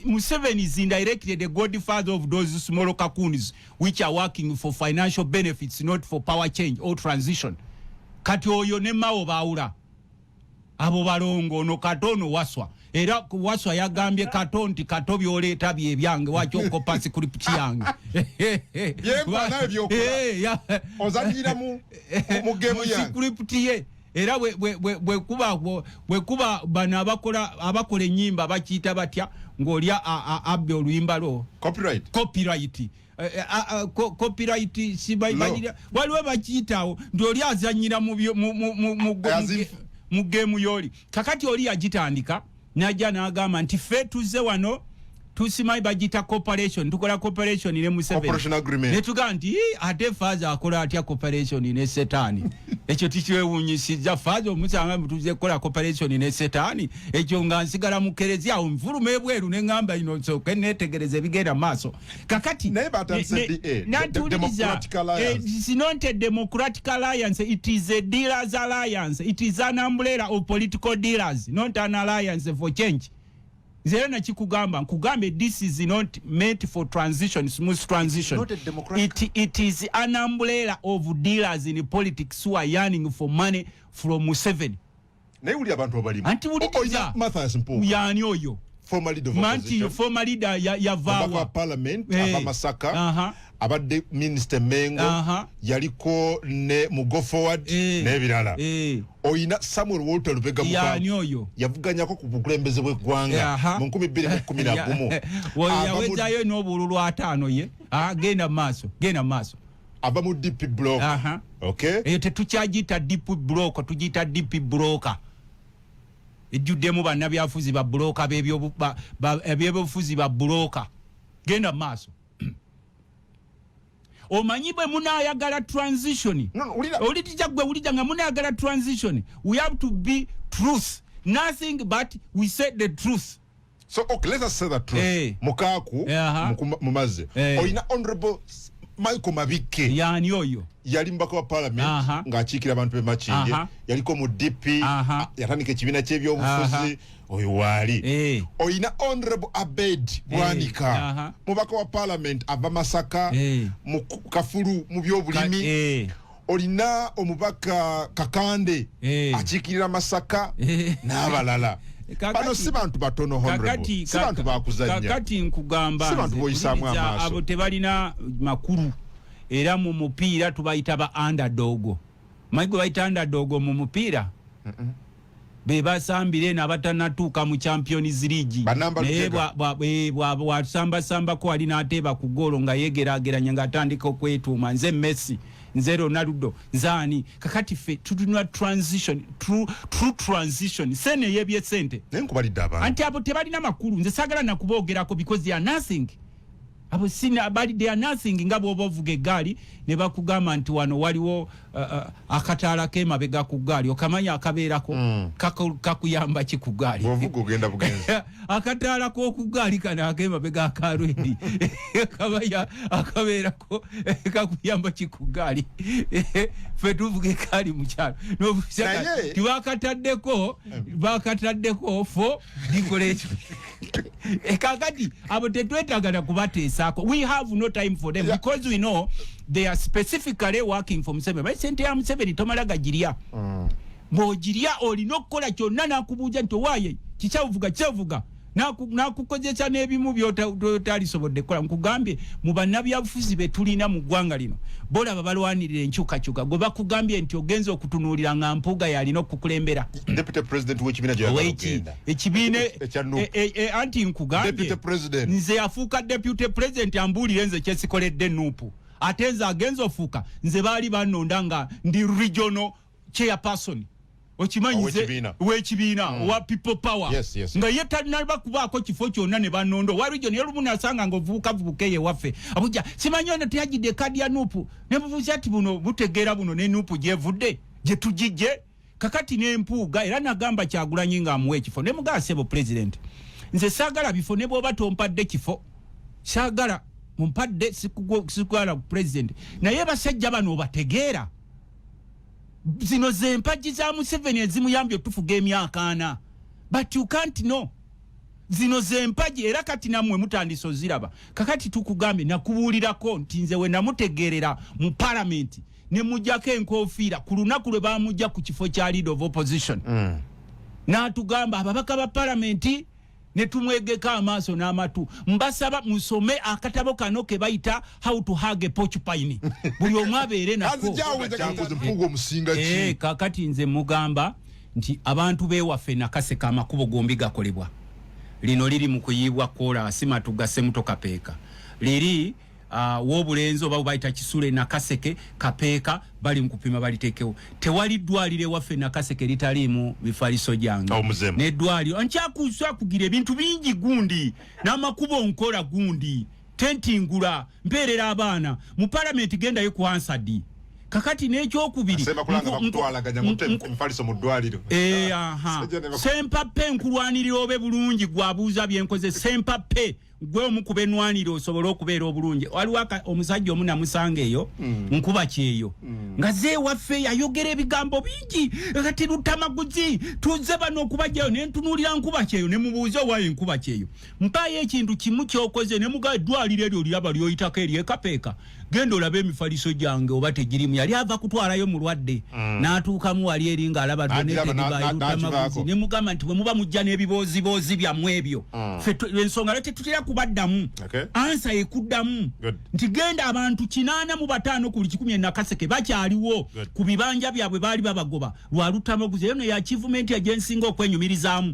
Museveni is indirectly the godfather of those small cocoons which are working for financial benefits, not for power change or transition. Kati oyo ne mawo baawula abo balongo no katono waswa era waswa yagambye katonti kato byoleeta byebyange wakyokopa script yange yegwa nayo byokola ozanyira mu game yange script ye era bwe kuba bana abakola ennyimba bakiyita batya ng'olya abbe oluyimba lwo copyright sibayimanyira waliwo bakiyitawo nti oli azanyira mu gemu yoli kakati oli yagitandika najja n'agamba nti ffe tuzze wano tusimayi bagita cooperation tukola cooperation ne Museveni ne tugamba nti ate Faaza akola atya cooperation ne Setaani ekyo tikyewuunyisizza Faaza omusanga mutuze kola cooperation ne Setaani ekyo nga nsigala mu Kereziya nfuluma ebweru ne ngamba ino nsooke neetegereza ebigenda maaso kakati it's not a democratic alliance, it is a dealers alliance, it is an umbrella of political dealers, not an alliance for change. Zero na chikugamba nkugambe this is not meant for transition, smooth transition. Not a democratic. It is an umbrella of dealers in politics who are yearning for money from Museveni. naye uli abantu abalimu anti ulikiza Mathias Mpuuga yani oyo former leader of opposition former leader ya vawa parliament aba Masaka abadde minister Mengo yaliko ne mu go forward n'ebirala oyina Samuel Walter Lubega yani oyo yavuganyako ku bukulembeze bw'eggwanga mu 2011 yawezayo n'obululu 5 ye genda maaso aba mu DP block okay eyo tetukyagita DP block tugita DP blocker ejjuddemu bannabyafuzi ba blocker ebyobufuzi ba blocker genda maaso omanyi bwe munayagala transition olitijagwe ulija nga munayagala transition we have to be truth nothing but we said the truth. So okay, let us say the truth. Mukaku mumaze oyina honorable Michael Mabike yani oyo yali mbaka wa parliament ng'akiikira abantu b'Makindye yaliko mu DP yatandika ekibiina ky'ebyobufuzi oyo waali oyina honorable Abed Bwanika mubaka wa parliament ava Masaka mu Kafulu mu byobulimi olina omubaka Kakande akiikirira Masaka n'abalala bano si bantu batono honorable si bantu bakuzanya kakati nkugamba si bantu boyisaamu amaaso abo tebalina makulu era mu mupiira tubayita ba underdog mayigo bayita underdog mu mupiira be basambire n'abatanatuuka mu Champions League bwasamba ko ali n'ateeba ku goolo nga yegeraageranya ng'atandika okwetuuma nze Messi nze Ronaldo nzani kakati fe tudunwa transition true transition sene yebye sente nenkubalidde abantu anti abo tebalina makulu nze sagala nakuboogerako because they are nothing abo sina bali they are nothing ngabo obavuga egaali ne bakugamba nti wano waliwo akataala kemabega ku gaali okamanya akabeerako kakuyamba ki ku gaali ovuga ogenda bugenzi akataala ko ku gaali kana akemabega akarwedi kabaya akabeerako kakuyamba ki ku gaali fe tuvuga egaali mu kyalo bakataddeko fo dikole ekyo kakati abo tetwetagala kubateesako we have no time for them because we know they are specifically working for Museveni but sente ya Museveni tomalaga jiria mbojiria olina okukola kyonna nakubuuja nti waaye kikyavuga nakukozesa n'ebimu byotalisobodde kukola nkugambye mu bannabyabufuzi be tulina mu ggwanga lino bolaba balwanirira enkyukakyuka gwe bakugambye nti ogenza okutunuulira nga Mpuuga yalina okukulembera deputy president w'ekibiina gy'agenda ekibiina anti nkugambye nze afuuka deputy president ambuulire nze kyesikoledde Nuupu ate nze agenza ofuuka nze baali bannonda nga ndi regional chairperson okimanyize w'ekibiina wa people power nga ye talina kubaako kifo kyonna ne bannondo wa region yerumu asanga ng'ovubuka ye waffe abuja simanyi ono teyagidde kadi ya Nuupu ne buvuze ati buno butegeera buno ne Nuupu gyevudde gye tugijje kakati n'Empuuga era nagamba Kyagulanyi ng'amuwa ekifo ne mugaasebo president nze saagala bifo ne bw'oba tompadde kifo saagala mumpadde sikugala president naye basajja bano obategeera zino zempagi za Museveni ezimuyambye otufuga emyaka 4 but you can't know zino zempagi era kati namwe mutandise oziraba kakati tukugambye nakubuulirako nti nze we namutegeerera mu parliament ne mujjako enkofiira ku lunaku lwe bamujja ku kifo kya leader of opposition n'atugamba ababaka ba parliament ne tumwegeka amaaso n'amatu mbasaba musome akatabo kano ke bayita how to hug a porcupine buli omu abeere nako kakati nze mugamba nti abantu beewaffe nakaseka amakubo gombi gakolebwa lino liri mu kuyiibwa kola asimatuga semuto kapeeka liri w'obulenzi oba bayita Kisule Nakaseke Kapeeka bali mukupima balitekewo tewali ddwaliro waffe Nakaseke litaliimu bifaliso jange n'eddwaliro ankyakusa kugira ebintu bingi gundi n'amakubo nkola gundi tentingula mpeerera abaana mu parliament genda yo ku ansadi kakati n'ekyokubiri Sempape nkulwanirira obe bulungi gwabuuza byenkoze Sempape gwe omukube enwaniro osobola okubeera obulungi waliwo omusajja omu namusanga eyo nkuba kyeyo nga ze waffe yayogera ebigambo bingi kati Lutamaguzi tuze bano okubajjayo ne ntunuulira nkuba kyeyo ne mubuuza owayo nkuba kyeyo mpaayo ekintu kimu kyokoze ne mugaa eddwaliro eryo liraba lyoyitako eryekapeeka genda olabe emifaliso gyange oba tegirimu yali ava kutwalayo mulwadde n'atuukamu wali eri ng'alaba Lutamaguzi ne mugamba nti bwe muba mujja n'ebiboozi byammwe ebyo ffe ensonga lwaki tetutera kubaddamu ansa ekuddamu nti genda abantu 85 ku buli 100 Nakaseke bakyaliwo ku bibanja byabwe baali babagoba lwa Lutamaguzi eyo ya achievement agensinga okwenyumirizaamu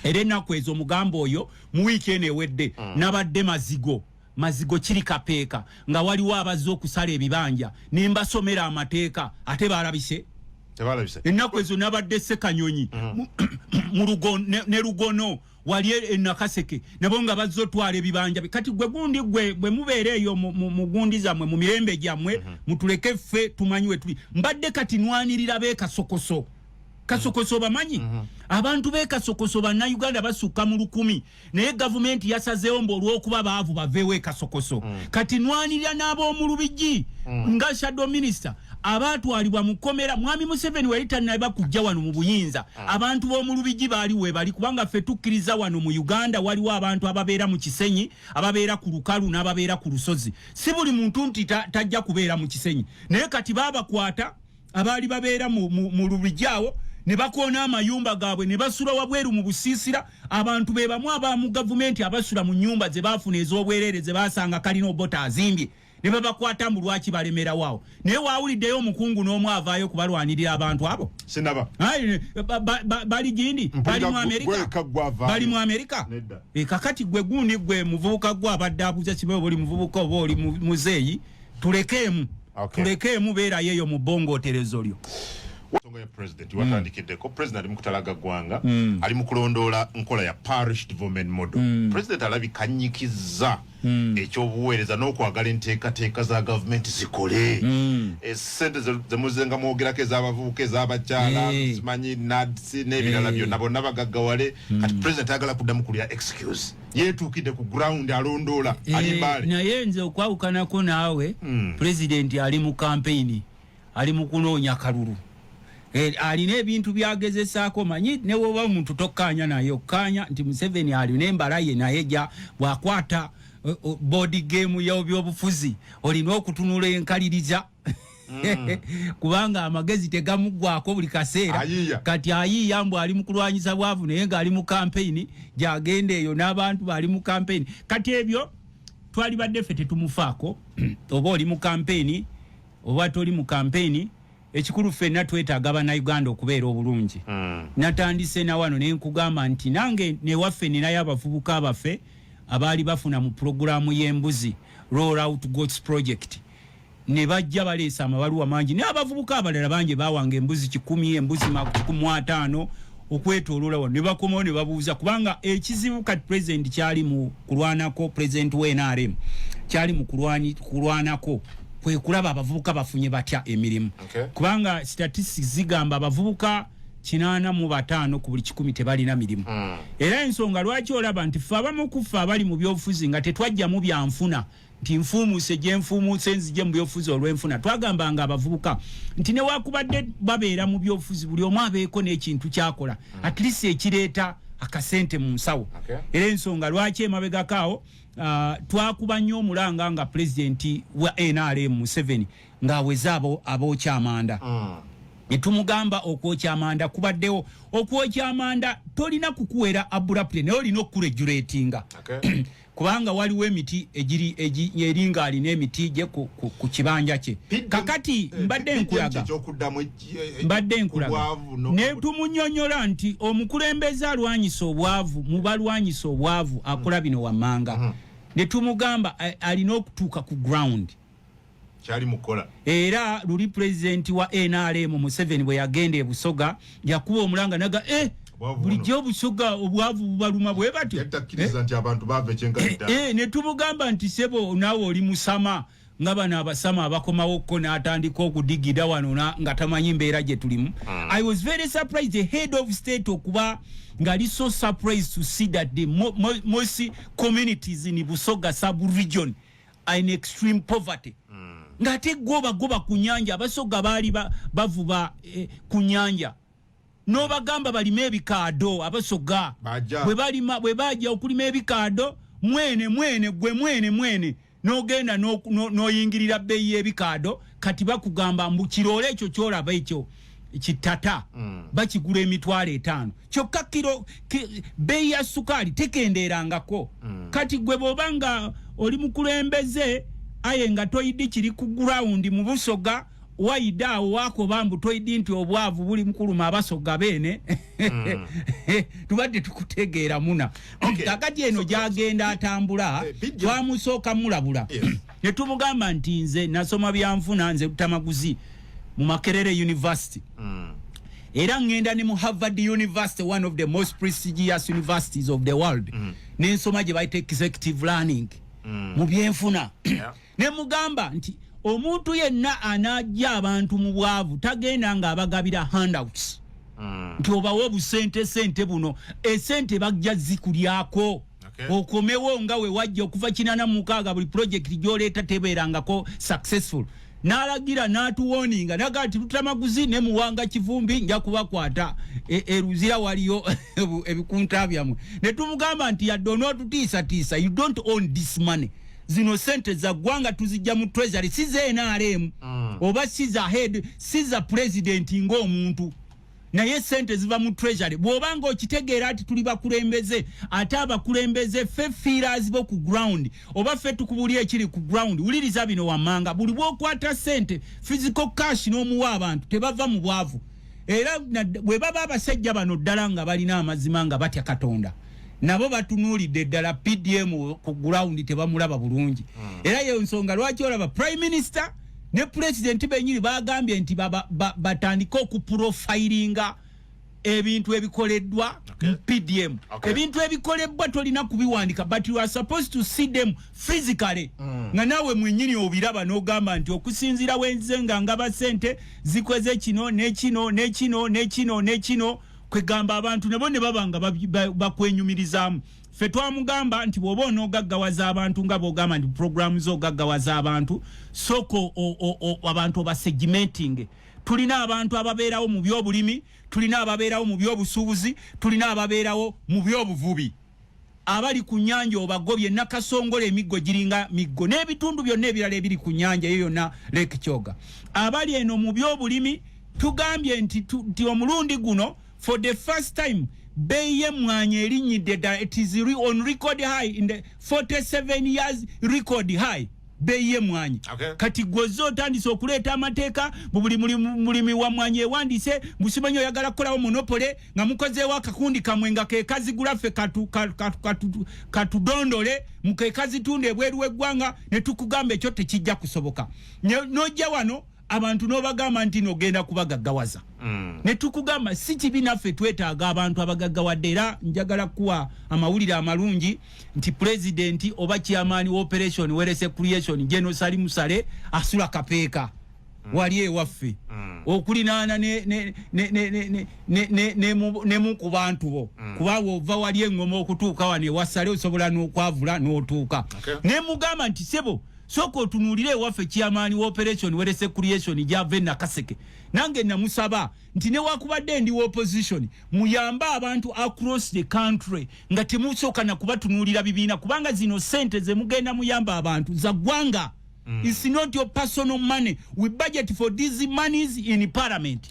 era ennaku ezo omugambo oyo mu wiiki eno ewedde nabadde mazigo kiri kapeeka nga waliwo abazze okusala ebibanja nembasomera amateeka ate balabise ennaku ezo nabadde Ssekanyonyi ne Lugono wali Nakaseke nabo nga bazze otwala ebibanja kati gwe gundi bwe mubeera eyo mu gundi zammwe mu mirembe gyammwe mutuleke ffe tumanyiwe tuli mbadde kati nwanirira beekasokoso Kasokoso bamanyi abantu beekasokoso bannayuganda basukka mu 100 naye gavumenti yasazeewo olw'okuba baavu baveewo ekasokoso kati nwanirira n'ab'omu Lubigi nga shadow minister abaatwalibwa mu kkomera mwami Museveni wali tannaba kujja wano mu buyinza abantu b'omu Lubigi baali we bali kubanga ffe tukkiriza wano mu Uganda waliwo abantu ababeera mu Kisenyi ababeera ku Lukalu n'ababeera ku Lusozi si buli muntu nti tajja kubeera mu Kisenyi naye kati baabakwata abaali babeera mu Lubigi awo ne bakoona amayumba gaabwe ne basula wabweru mu busiisira abantu be bamu abamu gavumenti abasula mu nyumba ze baafuna ez'obwereere ze baasanga kalina obota azimbye ne babakwata mu lwaki balemera waawo naye waawuliddeyo omukungu n'omu avaayo kubalwanirira abantu abo sinaba bali gindi bali mu Amerika kakati gwe gundi gwe muvubuka gwe abadde abuuza kibe oba oli muvubuka oba oli muzeeyi tulekeemu beerayo eyo mu bbongooterezo lyo Songa ya president watandikiddeko president ali mukutalaga gwanga ali mukulondoola nkola ya parish development model president alabikanyikiza ekyobuweereza n'okwagala enteekateeka za gavumenti zikole esente zemuzenga mwogerako ez'abavubuka ez'abakyala zimanyi NADS n'ebirala byonna bonna bagaggawale kati president ayagala kuddamu kulya excuse yeetuukidde ku ground alondoola ali mbaale naye nze okwawukanako naawe president ali mu campaign ali mu kunoonya kalulu alina ebintu byagezesaako manyi ne woba omuntu tokkaanya naye okkaanya nti Museveni alina embala ye naye gya bwakwata body game y'ebyobufuzi olina okutunula enkaliriza kubanga amagezi tegamuggwako buli kaseera kati ayiiya mbu ali mu kulwanyisa bwavu naye ng'ali mu campaign gyagenda eyo n'abantu bali mu campaign kati ebyo twali badde ffe tetumufaako oba oli mu campaign oba toli mu campaign ekikulu ffenna twetaaga bannayuganda okubeera obulungi natandise na wano ne nkugamba nti nange newaffe ninayo abavubuka abaffe abaali bafuna mu pulogulaamu y'embuzi roll out goats project ne bajja baleesa amabaluwa mangi naye abavubuka abalala bangi baawanga embuzi 10 embuzi 50 okwetooloola wano ne bakomawo ne babuuza kubanga ekizibu kati president kyali mu kulwanako president w'NRM kyali mu kulwanako kwe kulaba abavubuka bafunye batya emirimu kubanga statistics zigamba abavubuka 85 ku buli 100 tebalina mirimu era ensonga lwaki olaba nti ffe abamu kufa abali mu byobufuzi nga tetwajja mu byanfuna nti nfuumuse gye nfuumuse nzije mu byobufuzi olw'enfuna twagambanga abavubuka nti ne wakubadde babeera mu byobufuzi buli omu abeeko n'ekintu kyakola at least ekireeta akasente mu nsawo era ensonga lwaki emabegakaawo twakuba nnyo omulanga nga president wa NRM Museveni ng'aweza abookya amanda netumugamba okwokya amanda kubaddewo okwokya amanda tolina kukuwera abruptly naye olina okuregulatinga kubanga waliwo emiti eringa alina emiti gye ku kibanja kye kakati mbadde nkulaga ne tumunyonyola nti omukulembeze alwanyisa obwavu mu balwanyisa obwavu akola bino wammanga ne tumugamba alina okutuuka ku ground kyali mukola era luli president wa NRM Museveni bwe yagenda ebusoga yakuba omulanga naga bulijjo obusoga obwavu bubaluma bwe batyo yatakiriza nti abantu bave kyenkalita ne tumugamba nti sebo naawe oli musama ngabana abasama abakomawo ko n'atandika okudigida wano nga tamanyi mbeera gye tulimu. I was very surprised the head of state okuba ngali so surprised to see that the most communities in Busoga sub-region are in extreme poverty. Ngate goba kunyanja abasoga bali bavuba kunyanja. No bagamba balime ebikado abasoga bwe bajja okulima ebikado mwene nogenda noyingirira bbeeyi ebikado kati bakugamba mbu kirole ekyo kyolaba ekyo kitata bakigula $5 kyokka kiro bbeeyi ya sukali tekenderangako kati gwe bobanga oli mukulembeze aye nga toyidi kiri ku ground mu Busoga waida wako bambu toyidi nti obwavu buli mukuluma abasoga bene tubadde tukutegeera muna kakati eno gyagenda atambula twamusooka mulabula ne tumugamba nti nze nasoma byanfuna nze Tamaguzi mu Makerere University era ngenda ne mu Harvard University, one of the most prestigious universities of the world nensoma gye bayita executive learning mu byenfuna ne mugamba nti omuntu yenna anajja abantu mu bwavu tagenda nga abagabira handouts nti obawo obusente buno esente bajja zikulyako okomewo nga we wajja okuva 86 buli project gy'oleeta tebeerangako successful n'alagira n'atuwoninga nagati Tamaguzi ne muwanga kivumbi nja kubakwata eruzira waliyo ebikunta byamwe ne tumugamba nti yadono tutiisa you don't own this money. Zino sente za gwanga tuzijja mu treasury size NRM oba siza head siza president ng'omuntu naye sente ziva mu treasury bwobanga okitegeera ati tuli bakulembeze ate abakulembeze fe feelers bo ku ground oba fe tukubulye ekiri ku ground uliriza bino wamanga buli bwokwata sente physical cash n'omuwa abantu tebava mu bwavu era bwe baba abasajja bano ddala nga balina amazima nga batya Katonda nabo batunulidde ddala PDM ku ground tebamulaba bulungi era yo nsonga lwaki olaba prime minister ne president benyiri bagambye nti batandika okuprofilinga ebintu ebikoleddwa PDM ebintu ebikolebbwa tolina kubiwandika but you are supposed to see them physically nga nawe mwenyini obiraba n'ogamba nti okusinzira wenzenga ngaba sente zikweze kino nekino kwegamba abantu nebo ne babanga bakwenyumirizamu fe twamugamba nti bwoba onogaggawaza abantu nga bogamba nti programu zo gaggawaza abantu soko abantu basegmenting tulina abantu ababeerawo mu byobulimi tulina ababeerawo mu byobusuubuzi tulina ababeerawo mu byobuvubi abali ku nyanja obagobye nakasongola emiggo giringa miggo n'ebitundu byonna ebirala ebiri ku nyanja eyo yonna Lake Kyoga abali eno mu byobulimi tugambye nti omulundi guno for the first time beye mwanya erinyidde da it is on record high in the 47 years record high beye mwanya kati gwozo otandise okuleeta amateeka buli mulimi wa mwanya ewandise musimanyo yagala kukolawo monopole nga mukozeewo akakundi kamwe nga kekazigula ffe katudondole mukekazitunda ebweru w'eggwanga ne tukugamba ekyo tekijja kusoboka nojja wano abantu n'obagamba nti nogenda kubagaggawaza ne tukugamba si kibi naffe twetaaga abantu abagaggawadde era njagala kuwa amawulire amalungi nti president oba chairman operation werese creation General Salim Musale asula kapeeka wali ewaffe okulinaana ne mu ku bantu bo kuba wova wali engoma okutuuka wane wasale osobola n'okwavula n'otuuka ne mugamba nti sebo soko otunulire waffe chairman operation werese creation jave na Kaseke nange namusaba nti ne wakubadde ndi opposition muyamba abantu across the country nga temusoka na kubatunulira bibiina kubanga zino sente ze mugenda muyamba abantu za gwanga it's not your personal money we budget for these monies in parliament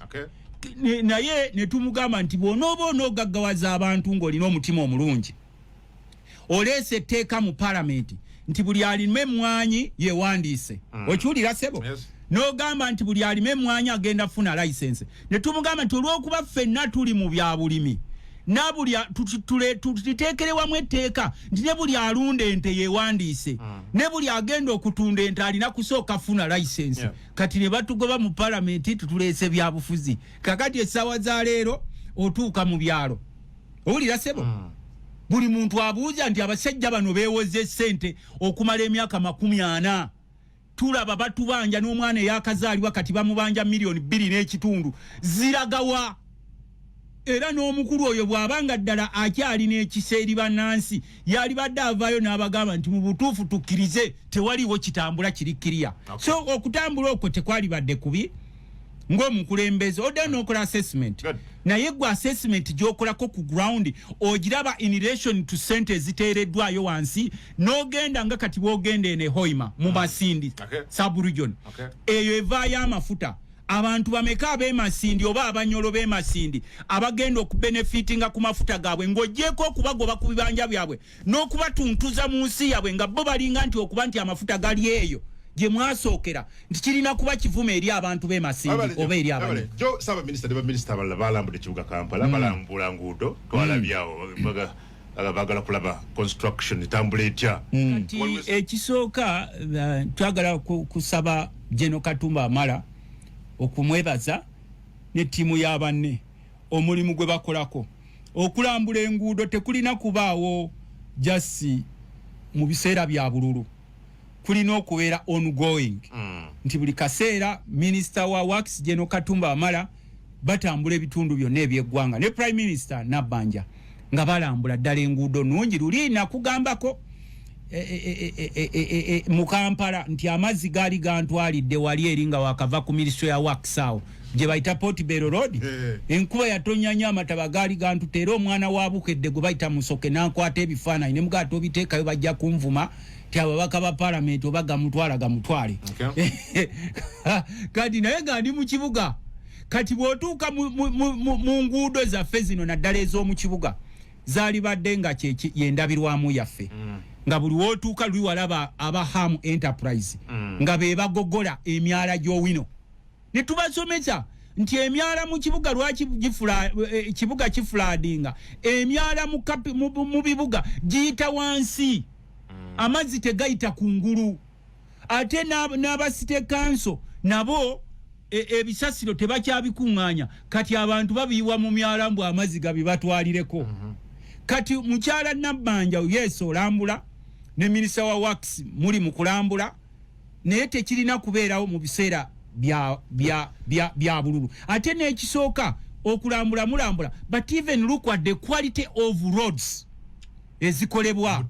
naye ne tumugamba nti bonobo gaggawaza abantu ng'olina omutima omulungi olese teeka mu parliament nti buli alime mwanyi yewandise okiwulira sebo no gamba nti buli alime mwanyi agenda funa license ne tumugamba nti olw'okuba ffenna tuli mu bya bulimi nabuli tutiteekerewamu etteeka nti ne buli alunda ente yewandise ne buli agenda okutunda ente alina kusooka funa license kati ne batugoba mu parliament tutuleese byabufuzi kakati essaawa za leero otuuka mu byalo owulira sebo buli muntu abuuza nti abasajja bano beewoze sente okumala emyaka 40 tulaba batubanja n'omwana yakazaalibwa kati bamubanja milioni 2.5 ziragawa era n'omukulu oyo bwabanga ddala akyali n'ekiseeri bannansi yali badde avaayo n'abagamba nti mu butuufu tukkirize tewaliwo kitambula kirikkiriya so okutambula okwo tekwali badde kubi ng'omukulembeze odde n'okola assessment naye gwe assessment gy'okolako ku ground ogiraba in relation to sente eziteereddwayo wansi n'ogenda nga kati bw'ogenda ene Hoima mu Masindi sub-region eyo evaayo amafuta abantu bameka ab'emasindi oba abanyolo b'emasindi abagenda okubenefitinga ku mafuta gaabwe ng'oggyeko okubagoba ku bibanja byabwe n'okubatuntuza mu nsi yabwe nga bo balinga nti okuba nti amafuta gali eyo gye mwasookera nti kirina kuba kivume eri abantu b'emasindi oba eri abantu jo saba minister ne minister abalala balambudde ekibuga Kampala balambula nguudo twalabyawo bagala kulaba construction etambula etya kati ekisooka twagala kusaba General Katumba Amala okumwebaza ne tiimu y'abanne omulimu gwe bakolako okulambula enguudo tekulina kubaawo jasi mu biseera bya bululu kulina okubeera ongoing nti buli kaseera minister wa works General Katumba Amala batambula ebitundu byonna eby'eggwanga ne prime minister Nabbanja nga balambula ddala enguudo nungi luli nakugambako mu Kampala nti amazzi gaali gantwalidde wali eri nga wakava ku ministry ya works awo gye bayita Portobello Road enkuba yatonya nnyo amataba gaali gantuteera omwana wa Bukedde gwe bayita Musoke n'ankwata ebifaananyi ne mugaata obiteekayo bajja kunvuma ti ababaka ba parliament oba gamutwale kati naye nga ndi mu kibuga kati bw'otuuka mu nguudo zaffe zino naddala ez'omu kibuga zaali badde nga yendabirwamu yaffe nga buli wootuuka luli walaba aba Ham Enterprise nga be bagogola emyala gy'owino ne tubasomesa nti emyala mu kibuga lwaki kibuga kifuladinga emyala mu bibuga giyita wansi amazzi tegayita kungulu ate n'abasite kanso nabo ebisasiro tebakyabikuŋŋaanya kati abantu babiyiwa mu myala mbw amazzi gabibatwalireko kati mukyala Nabbanja yeso olambula ne minister wa works muli mu kulambula naye tekirina kubeerawo mu biseera bya bululu ate n'ekisooka okulambula mulambula but even look at the quality of roads ezikolebwa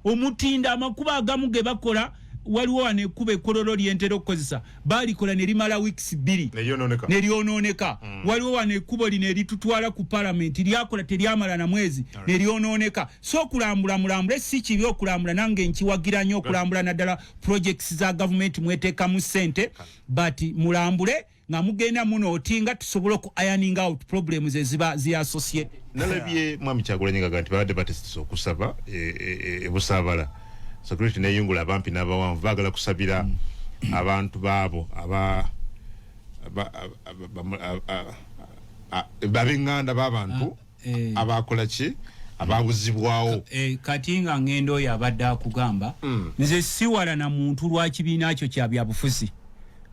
omutindo amakuba agamu ge bakola waliwo wane ekkuba ekkololo lyentera okukozesa balikola ne limala weeks 2 ne lyonooneka waliwo wane ekkubo lino eritutwala ku parliament lyakola teryamala na mwezi ne lyonooneka so okulambula mulambule si kibi okulambula nange nkiwagira nnyo okulambula naddala projects za government mweteekamu ssente but mulambule nga mugenda muno otinga tusobole oku ironing out problems eziba ziassociated nalabye mwami Kyagulanyi nga nti babadde batesisa okusaba ebusaabala security neyungula abampi n'abawanvu baagala kusabira abantu baabo ab'enganda b'abantu abakola ki ababuzibwawo kati nga ngendo oyo abadde akugamba nze siwala na muntu lwa kibiina kyo kya byabufuzi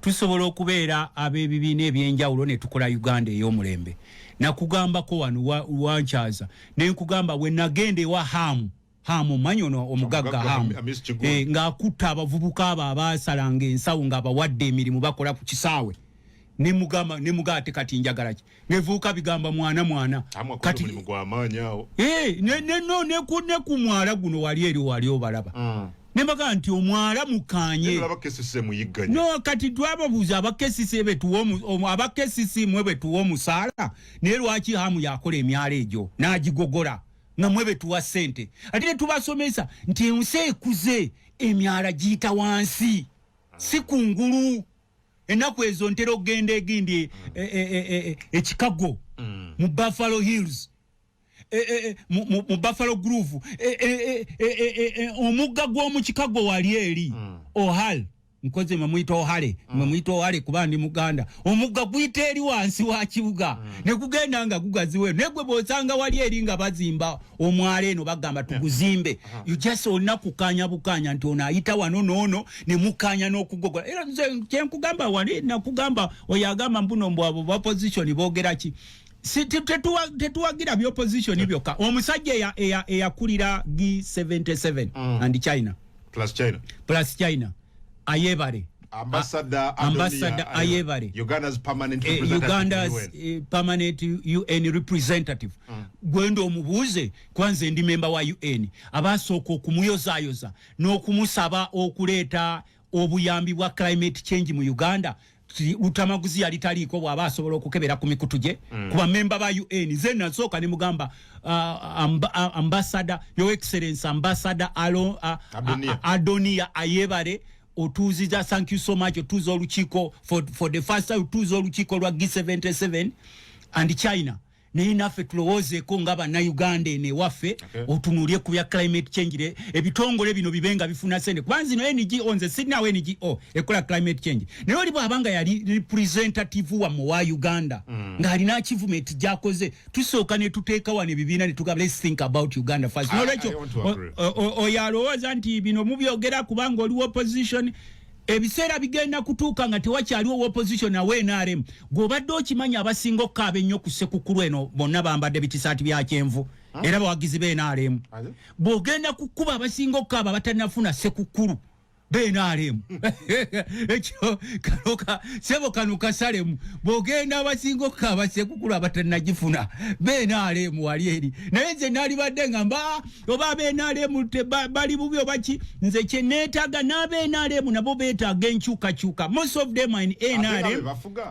tusobola okubeera ab'ebibiina ebyenjawulo ne tukola Uganda ey'omulembe nakugambako wano wankyaza ne nkugamba bwe nagenda ewa Hamu manyono omugagga Hamu ng'akutta abavubuka abo abaasalanga ensawo ng'abawadde emirimu bakola ku kisaawe ne mugamba ate kati njagala ki nevuuka bigamba mwana kati mulimu gw'amaanyi awo ne ku mwala guno wali obalaba ne mbaga nti omwala mukanye no kati twababuuza abakesisi abakesisi mwe betuwa omusaala naye lwaki Hamu yakola emyala egyo n'agigogola nga mwe betuwa ssente ate ne tubasomesa nti ensi ekuze emyala giyita wansi si kungulu ennaku ezo ntera okugenda egindi ekikago mu Buffalo Hills mu Buffalo Groove omugga gw'omu Chicago wali eri Ohal nkoze mwemuyita Ohale kuba ndi Muganda omugga guyita eri wansi wa kibuga ne kugenda nga gugaziwe negwe bw'osanga wali eri nga bazimba omwala eno bagamba tuguzimbe you just olina kukanya bukanya nti ono ayita wano noono ne mukanya n'okugogola era nze kyenkugamba wali nakugamba oyo agamba mbuno mbw abo opposition boogera ki tetuwagira bya opposition byokka omusajja eyakulira G77 and China plus China ayebale Ambassador Ayebare, Uganda's permanent UN representative. Gwendo omubuze kwanze ndi member wa UN abasoko okumuyozayoza n'okumusaba okuleeta obuyambi bwa climate change mu Uganda. Utamaguzi alitaliko bwaba asobola okukebera ku mikutuje kuba member ba UN zena soka ne mugamba ambassador your excellence ambassador Adonia Ayebare otuziza thank you so much otuzo oluchiko for the first time otuzo oluchiko lwa G77 and China ne inafe tulowoze ko ngaba na Uganda ne wafe otunulie ku ya climate change ebitongole bino bibenga bifuna sene kwanzi no NGO nze sidna we NGO ekola climate change ne oli bwabanga yali representative wa mu wa Uganda nga alina achievement jakoze tusoka ne tuteeka wane bibina ne tugaba let's think about Uganda first no lecho oyaloza nti bino mubyogera kubanga oli opposition ebiseera bigenda kutuuka nga tewakyaliwo opposition na NRM gobadde okimanya abasinga okkaaba ennyo ku ssekukulu eno bonna bambadde bitisaati bya kyenvu era bawagizi b'NRM bw'ogenda kukuba abasinga okkaaba batanafuna ssekukulu b'NRM ekyo kanoka sebo kanuka salemu bw'ogenda abasinga okkaaba ssekukulu abatanagifuna b'NRM wali eri naye nze naali badde ngamba oba b'NRM bali bubi oba ki nze kye neetaaga n'ab'NRM nabo beetaaga enkyukakyuka most of them in NRM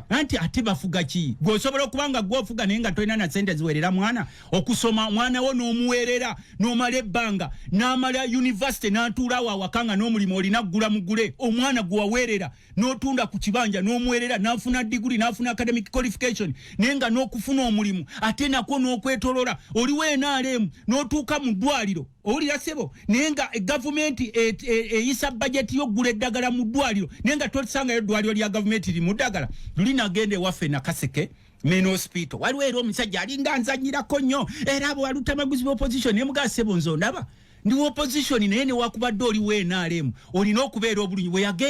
anti ate bafuga ki gw'osobola okuba nga gw'ofuga naye nga tolina na ssente ziwerera mwana okusoma mwana wo n'omuweerera n'omala ebbanga n'amala university n'atuulawo awaka nga n'omulimu olina gula mugule omwana gwawerera n'otunda ku kibanja n'omuwerera n'afuna degree n'afuna academic qualification nenga n'okufuna omulimu ate nako n'okwetolola oliwo NRM n'otuuka mu ddwaliro olira sebo nenga government eyisa budget y'oggula eddagala mu ddwaliro nenga tosangayo eddwaliro lya government liri mu ddagala lulinagende waffe Nakaseke main hospital waliwo era omusajja alinga nzanyirako nnyo era abo walutamaguzi b'opposition ne mugaa sebo nzo ndaba ndi opposition naye ne wakubadde oli NRM olina okubeera obulungi bwe